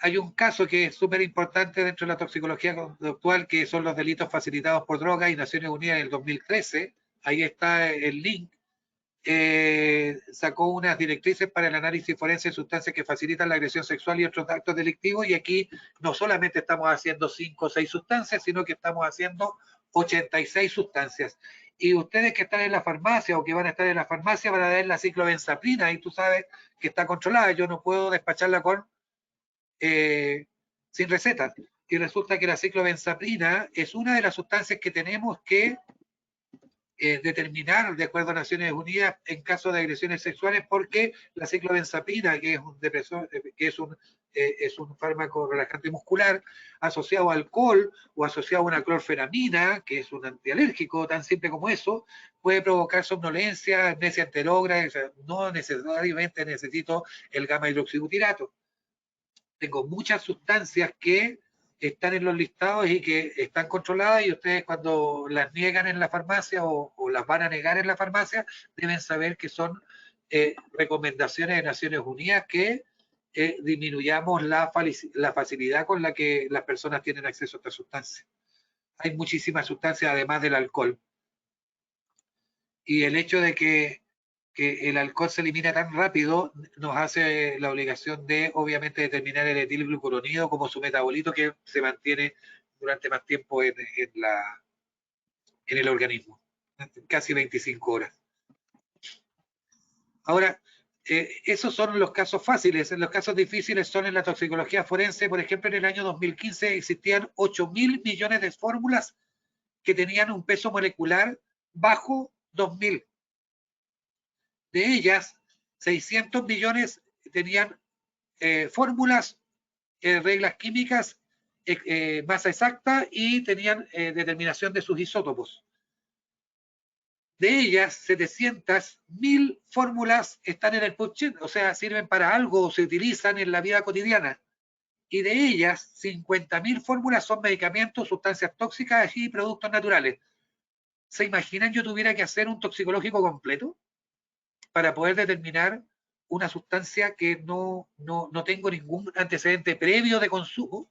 Speaker 2: Hay un caso que es súper importante dentro de la toxicología conductual, que son los delitos facilitados por drogas, y Naciones Unidas en el 2013, ahí está el link, sacó unas directrices para el análisis forense de sustancias que facilitan la agresión sexual y otros actos delictivos, y aquí no solamente estamos haciendo 5 o 6 sustancias, sino que estamos haciendo 86 sustancias. Y ustedes que están en la farmacia o que van a estar en la farmacia van a ver la ciclobenzaprina, y tú sabes que está controlada. Yo no puedo despacharla sin receta. Y resulta que la ciclobenzaprina es una de las sustancias que tenemos que determinar de acuerdo a Naciones Unidas en caso de agresiones sexuales, porque la ciclobenzaprina, que es un depresor, que es un fármaco relajante muscular asociado a alcohol o asociado a una clorfenamina, que es un antialérgico, tan simple como eso, puede provocar somnolencia, amnesia enterógrada. O sea, no necesariamente necesito el gamma hidroxibutirato. Tengo muchas sustancias que están en los listados y que están controladas, y ustedes cuando las niegan en la farmacia o las van a negar en la farmacia, deben saber que son recomendaciones de Naciones Unidas que disminuyamos la facilidad con la que las personas tienen acceso a estas sustancias. Hay muchísimas sustancias además del alcohol. Y el hecho de que el alcohol se elimina tan rápido nos hace la obligación de, obviamente, determinar el etilglucuronido como su metabolito, que se mantiene durante más tiempo en el organismo, casi 25 horas. Ahora, esos son los casos fáciles. Los casos difíciles son en la toxicología forense. Por ejemplo, en el año 2015 existían 8.000 millones de fórmulas que tenían un peso molecular bajo 2.000. De ellas, 600 millones tenían fórmulas, reglas químicas, masa exacta, y tenían determinación de sus isótopos. De ellas, 700.000 fórmulas están en el PubChem, o sea, sirven para algo o se utilizan en la vida cotidiana. Y de ellas, 50.000 fórmulas son medicamentos, sustancias tóxicas y productos naturales. ¿Se imaginan yo tuviera que hacer un toxicológico completo para poder determinar una sustancia que no tengo ningún antecedente previo de consumo?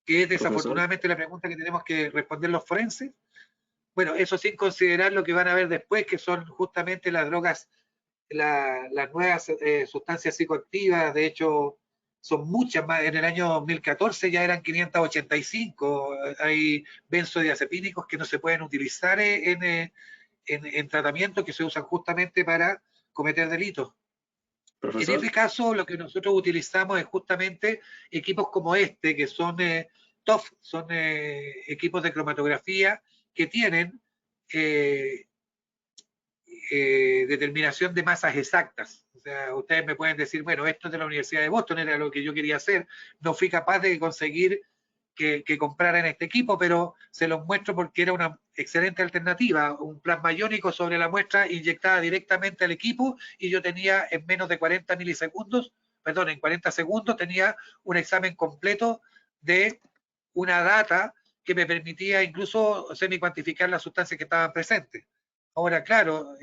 Speaker 2: Que es desafortunadamente la pregunta que tenemos que responder los forenses. Bueno, eso sin considerar lo que van a ver después, que son justamente las drogas, las nuevas sustancias psicoactivas. De hecho, son muchas más. En el año 2014 ya eran 585. Hay benzodiazepínicos que no se pueden utilizar en tratamiento, que se usan justamente para cometer delitos. Profesor. En este caso, lo que nosotros utilizamos es justamente equipos como este, que son TOF, son equipos de cromatografía que tienen determinación de masas exactas. O sea, ustedes me pueden decir, bueno, esto es de la Universidad de Boston, era lo que yo quería hacer, no fui capaz de conseguir que compraran este equipo, pero se los muestro porque era una excelente alternativa, un plasma iónico sobre la muestra inyectada directamente al equipo, y yo tenía en menos de 40 milisegundos, perdón, en 40 segundos tenía un examen completo de una data que me permitía incluso semi-cuantificar las sustancias que estaban presentes. Ahora, claro,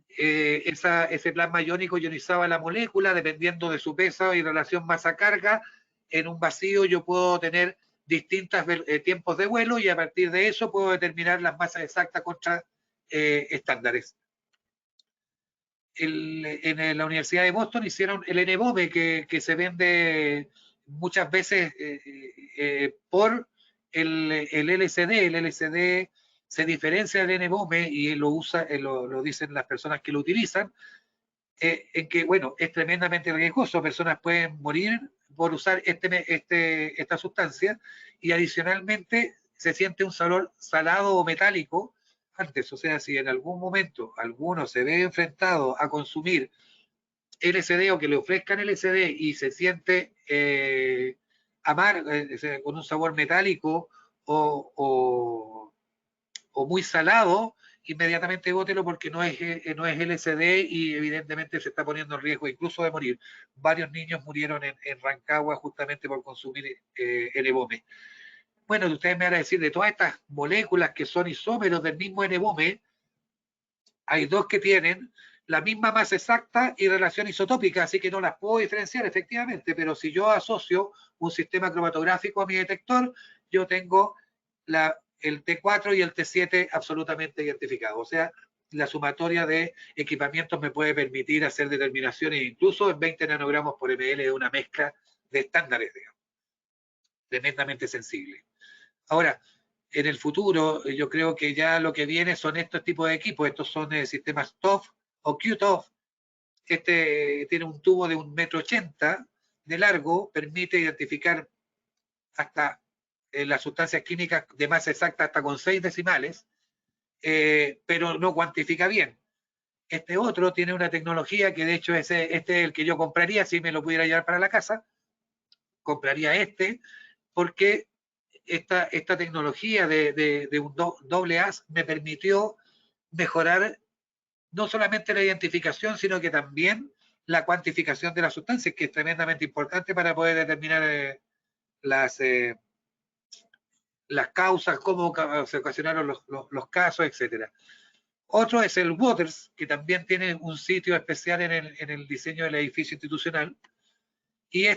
Speaker 2: ese plasma iónico ionizaba la molécula dependiendo de su peso y relación masa-carga. En un vacío yo puedo tener distintos tiempos de vuelo y a partir de eso puedo determinar las masas exactas contra estándares. En la Universidad de Boston hicieron el NBOME que se vende muchas veces por el LCD. El LCD se diferencia del NBOME y lo dicen las personas que lo utilizan, en que, bueno, es tremendamente riesgoso. Personas pueden morir por usar esta sustancia, y adicionalmente se siente un sabor salado o metálico antes. O sea, si en algún momento alguno se ve enfrentado a consumir LSD o que le ofrezcan LSD y se siente amargo, con un sabor metálico o muy salado, inmediatamente bótelo porque no es LSD y evidentemente se está poniendo en riesgo incluso de morir. Varios niños murieron en Rancagua justamente por consumir NBOME. Bueno, ustedes me van a decir, de todas estas moléculas que son isómeros del mismo NBOME, hay dos que tienen la misma masa exacta y relación isotópica, así que no las puedo diferenciar efectivamente, pero si yo asocio un sistema cromatográfico a mi detector, yo tengo el T4 y el T7 absolutamente identificados. O sea, la sumatoria de equipamientos me puede permitir hacer determinaciones incluso en 20 nanogramos por ml de una mezcla de estándares, digamos. Tremendamente sensible. Ahora, en el futuro, yo creo que ya lo que viene son estos tipos de equipos. Estos son sistemas TOF o QTOF. Este tiene un tubo de 1,80 m de largo, permite identificar hasta las sustancias químicas de masa exacta hasta con 6 decimales, pero no cuantifica bien. Este otro tiene una tecnología que de hecho este es el que yo compraría si me lo pudiera llevar para la casa. Compraría este porque esta tecnología de un doble haz me permitió mejorar no solamente la identificación, sino que también la cuantificación de las sustancias, que es tremendamente importante para poder determinar las causas, cómo se ocasionaron los casos, etc. Otro es el Waters, que también tiene un sitio especial en el diseño del edificio institucional. Y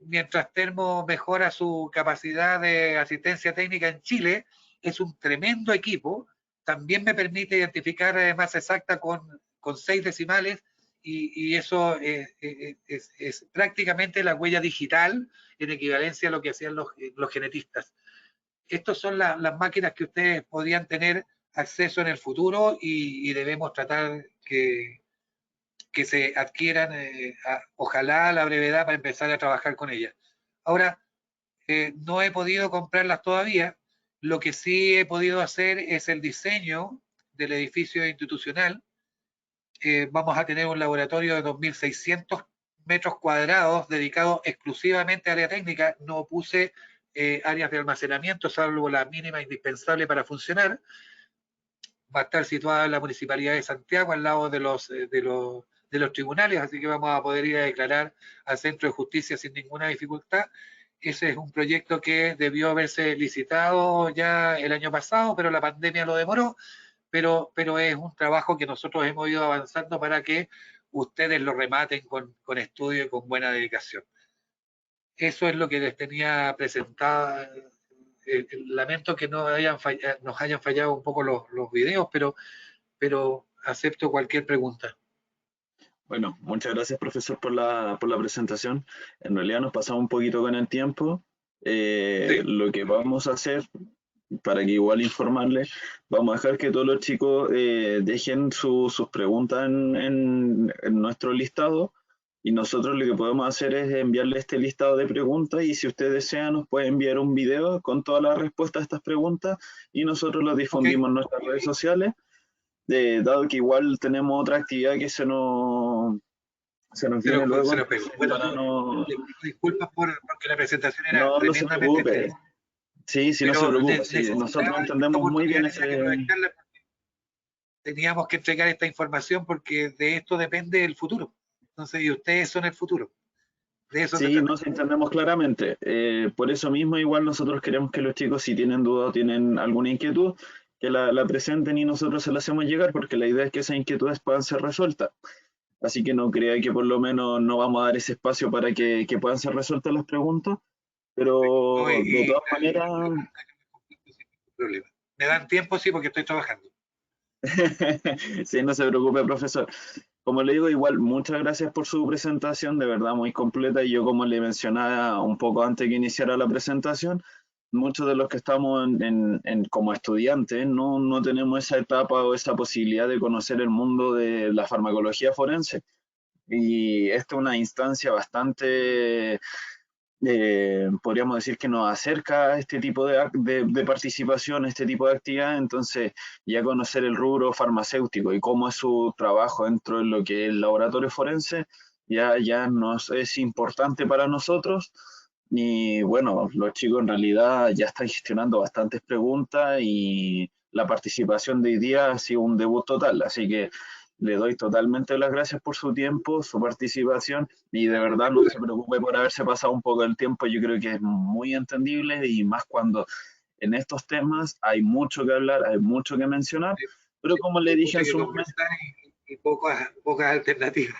Speaker 2: mientras Termo mejora su capacidad de asistencia técnica en Chile, es un tremendo equipo. También me permite identificar masa exacta con 6 decimales, y eso es prácticamente la huella digital en equivalencia a lo que hacían los genetistas. Estas son las máquinas que ustedes podrían tener acceso en el futuro y debemos tratar que se adquieran, ojalá a la brevedad, para empezar a trabajar con ellas. Ahora, no he podido comprarlas todavía. Lo que sí he podido hacer es el diseño del edificio institucional. Vamos a tener un laboratorio de 2.600 metros cuadrados dedicado exclusivamente a área técnica. No puse áreas de almacenamiento, salvo la mínima indispensable para funcionar. Va a estar situada en la Municipalidad de Santiago, al lado de los tribunales, así que vamos a poder ir a declarar al Centro de Justicia sin ninguna dificultad. Ese es un proyecto que debió haberse licitado ya el año pasado, pero la pandemia lo demoró, pero es un trabajo que nosotros hemos ido avanzando para que ustedes lo rematen con estudio y con buena dedicación. Eso es lo que les tenía presentado. Lamento que nos hayan fallado un poco los videos, pero acepto cualquier pregunta.
Speaker 1: Bueno, muchas gracias, profesor, por la presentación. En realidad nos pasamos un poquito con el tiempo. Sí. Lo que vamos a hacer, para que igual informarles, vamos a dejar que todos los chicos dejen sus preguntas en nuestro listado, y nosotros lo que podemos hacer es enviarle este listado de preguntas, y si usted desea nos puede enviar un video con todas las respuestas a estas preguntas y nosotros lo difundimos en nuestras redes sociales. Dado que igual tenemos otra actividad que se nos Se nos viene luego.
Speaker 2: Bueno, no... disculpas porque la presentación era
Speaker 1: no, no se preocupe. Sí, sí, no se preocupe. Sí, nosotros entendemos muy bien ese...
Speaker 2: Teníamos que entregar esta información porque de esto depende el futuro. Entonces, y ustedes son el futuro. De eso
Speaker 1: sí, nos entendemos claramente. Por eso mismo, igual nosotros queremos que los chicos, si tienen duda o tienen alguna inquietud, que la presenten y nosotros se la hacemos llegar, porque la idea es que esas inquietudes puedan ser resueltas. Así que no crea que por lo menos no vamos a dar ese espacio para que puedan ser resueltas las preguntas, pero de todas maneras...
Speaker 2: ¿Me dan tiempo? Sí, porque estoy trabajando.
Speaker 1: Sí, no se preocupe, profesor. Como le digo, igual, muchas gracias por su presentación, de verdad muy completa. Y yo, como le mencionaba un poco antes que iniciara la presentación, muchos de los que estamos como estudiantes no tenemos esa etapa o esa posibilidad de conocer el mundo de la farmacología forense. Y esta es una instancia bastante... podríamos decir que nos acerca a este tipo de participación, este tipo de actividad. Entonces ya conocer el rubro farmacéutico y cómo es su trabajo dentro de lo que es el laboratorio forense ya nos es importante para nosotros. Y bueno, los chicos en realidad ya están gestionando bastantes preguntas y la participación de hoy día ha sido un debut total, así que le doy totalmente las gracias por su tiempo, su participación, y de verdad no se preocupe por haberse pasado un poco el tiempo. Yo creo que es muy entendible, y más cuando en estos temas hay mucho que hablar, hay mucho que mencionar, pero como le dije en su momento...
Speaker 2: Y pocas alternativas.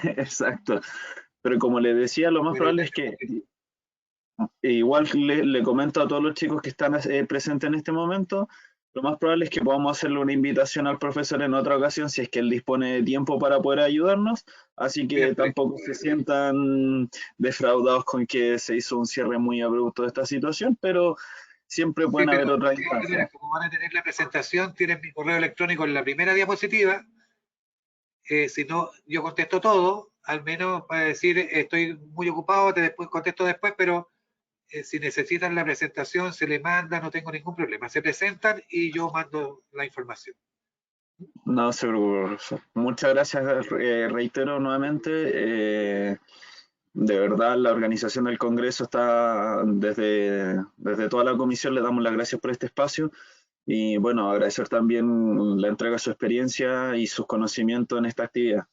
Speaker 1: Exacto, pero como le decía, lo más probable es que... Igual le comento a todos los chicos que están presentes en este momento, lo más probable es que podamos hacerle una invitación al profesor en otra ocasión si es que él dispone de tiempo para poder ayudarnos, así que tampoco se sientan defraudados con que se hizo un cierre muy abrupto de esta situación, pero siempre pueden haber otras instancias.
Speaker 2: Como van a tener la presentación, tienen mi correo electrónico en la primera diapositiva. Si no, yo contesto todo, al menos para decir estoy muy ocupado, contesto después, pero si necesitan la presentación, se le manda, no tengo ningún problema. Se presentan y yo mando la información.
Speaker 1: No se preocupe, profesor. Muchas gracias, reitero nuevamente. De verdad, la organización del Congreso está, desde toda la comisión le damos las gracias por este espacio. Y bueno, agradecer también la entrega de su experiencia y sus conocimientos en esta actividad.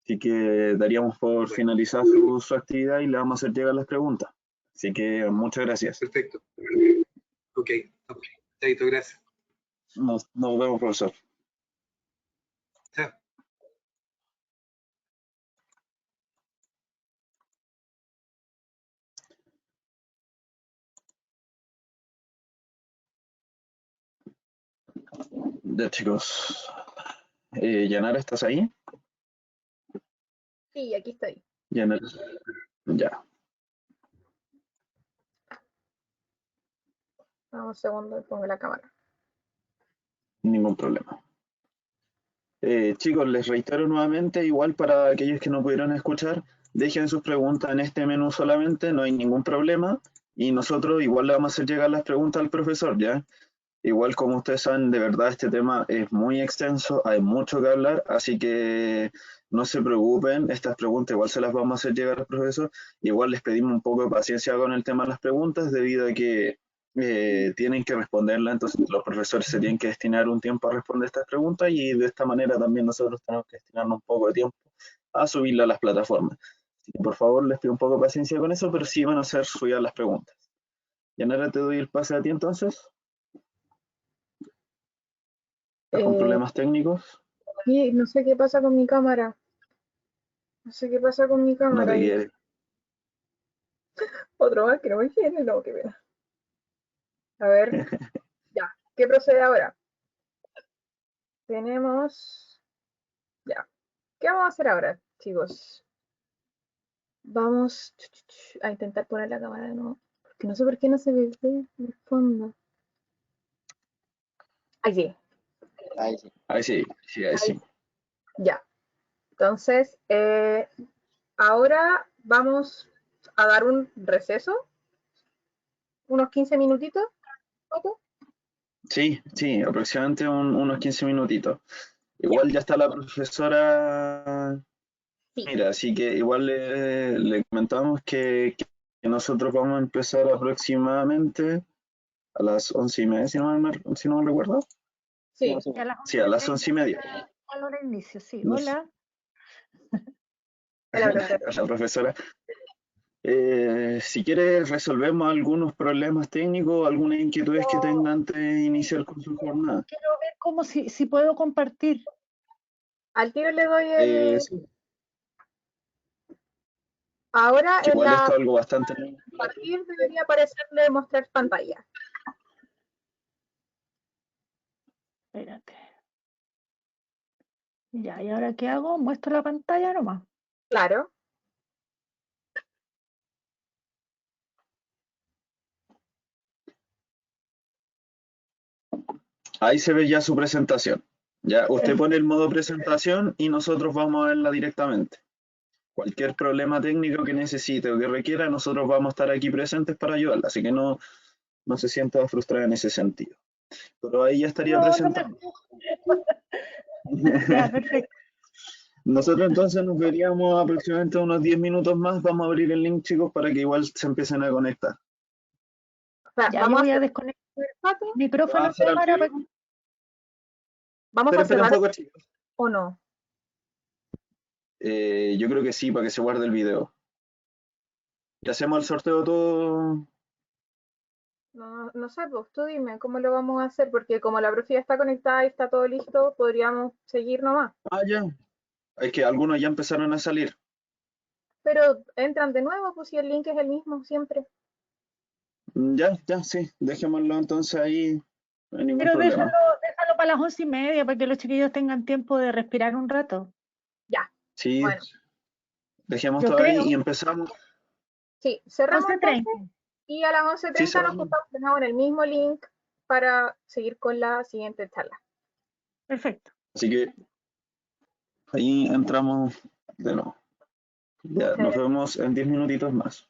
Speaker 1: Así que daríamos por finalizar su actividad y le vamos a hacer llegar las preguntas. Así que muchas gracias.
Speaker 2: Perfecto. Ok. Chaito, gracias.
Speaker 1: Nos vemos, profesor.
Speaker 2: Chao.
Speaker 1: Ya, chicos. Yanara, ¿estás ahí?
Speaker 3: Sí, aquí estoy.
Speaker 1: Yanara. Ya.
Speaker 3: Un segundo y pongo la cámara.
Speaker 1: Ningún problema. Chicos, les reitero nuevamente, igual para aquellos que no pudieron escuchar, dejen sus preguntas en este menú solamente, no hay ningún problema, y nosotros igual le vamos a hacer llegar las preguntas al profesor, ¿ya? Igual, como ustedes saben, de verdad este tema es muy extenso, hay mucho que hablar, así que no se preocupen, estas preguntas igual se las vamos a hacer llegar al profesor. Igual les pedimos un poco de paciencia con el tema de las preguntas, debido a que tienen que responderlas, entonces los profesores se tienen que destinar un tiempo a responder estas preguntas, y de esta manera también nosotros tenemos que destinarnos un poco de tiempo a subirlas a las plataformas. Así que por favor les pido un poco de paciencia con eso, pero sí van a ser subidas las preguntas. Yanara, te doy el pase a ti entonces. ¿Estás con problemas técnicos?
Speaker 3: Sí, no sé qué pasa con mi cámara. No sé qué pasa con mi cámara.
Speaker 1: No te quiere.
Speaker 3: Otro más que no me quiere, no, qué pena. A ver, ya, ¿qué procede ahora? Tenemos, ya, ¿qué vamos a hacer ahora, chicos? Vamos a intentar poner la cámara de nuevo, porque no sé por qué no se ve el fondo. Ahí sí.
Speaker 1: Ahí sí.
Speaker 3: Ya. Entonces, ahora vamos a dar un receso, unos 15 minutitos. ¿Poco?
Speaker 1: Sí, aproximadamente unos 15 minutitos. Igual ya está la profesora
Speaker 3: Sí.
Speaker 1: Mira, así que igual le comentamos que nosotros vamos a empezar aproximadamente a las 11:30, si no me recuerdo.
Speaker 3: Sí.
Speaker 1: Sí, a las 11:30.
Speaker 9: A la hora de inicio, sí.
Speaker 1: No
Speaker 9: Hola.
Speaker 1: La profesora. Si quiere, resolvemos algunos problemas técnicos, algunas inquietudes que tengan antes de iniciar con su jornada.
Speaker 9: Quiero ver cómo si puedo compartir.
Speaker 3: Al tiro le doy el...
Speaker 1: Sí.
Speaker 3: Ahora en
Speaker 1: Igual
Speaker 3: la
Speaker 1: esto es algo bastante...
Speaker 3: partir debería aparecerle mostrar pantalla.
Speaker 9: Espérate. Ya, ¿y ahora qué hago? ¿Muestro la pantalla nomás?
Speaker 3: Claro.
Speaker 1: Ahí se ve ya su presentación. Ya, usted pone el modo presentación y nosotros vamos a verla directamente. Cualquier problema técnico que necesite o que requiera, nosotros vamos a estar aquí presentes para ayudarla, así que no se sienta frustrada en ese sentido. Pero ahí ya estaría presentado.
Speaker 9: Ya, perfecto.
Speaker 1: Nosotros entonces nos veríamos aproximadamente unos 10 minutos más. Vamos a abrir el link, chicos, para que igual se empiecen a conectar.
Speaker 3: O sea,
Speaker 9: Ya, yo voy a desconectar el micrófono y cámara.
Speaker 3: ¿Vamos a
Speaker 1: Espera
Speaker 3: cerrar
Speaker 1: un poco, chicos.
Speaker 3: o no?
Speaker 1: Yo creo que sí, para que se guarde el video. ¿Y hacemos el sorteo todo?
Speaker 3: No sé, pues tú dime cómo lo vamos a hacer, porque como la profe ya está conectada y está todo listo, podríamos seguir nomás.
Speaker 1: Ah, ya. Es que algunos ya empezaron a salir.
Speaker 3: Pero entran de nuevo, pues si el link es el mismo siempre.
Speaker 1: Ya, sí. Dejémoslo entonces ahí. No hay ningún
Speaker 9: Pero
Speaker 1: problema.
Speaker 9: déjalo para las 11:30 para que los chiquillos tengan tiempo de respirar un rato.
Speaker 3: Ya.
Speaker 1: Sí.
Speaker 3: Bueno.
Speaker 1: Dejemos
Speaker 9: Yo
Speaker 1: todo ahí
Speaker 9: creo.
Speaker 1: y empezamos.
Speaker 3: Sí, cerramos
Speaker 9: 11:30.
Speaker 3: entonces y a las 11:30
Speaker 1: Sí,
Speaker 3: nos
Speaker 1: cerramos.
Speaker 3: juntamos de nuevo en el mismo link para seguir con la siguiente charla.
Speaker 9: Perfecto.
Speaker 1: Así que ahí entramos de nuevo. Ya, nos vemos en 10 minutitos más.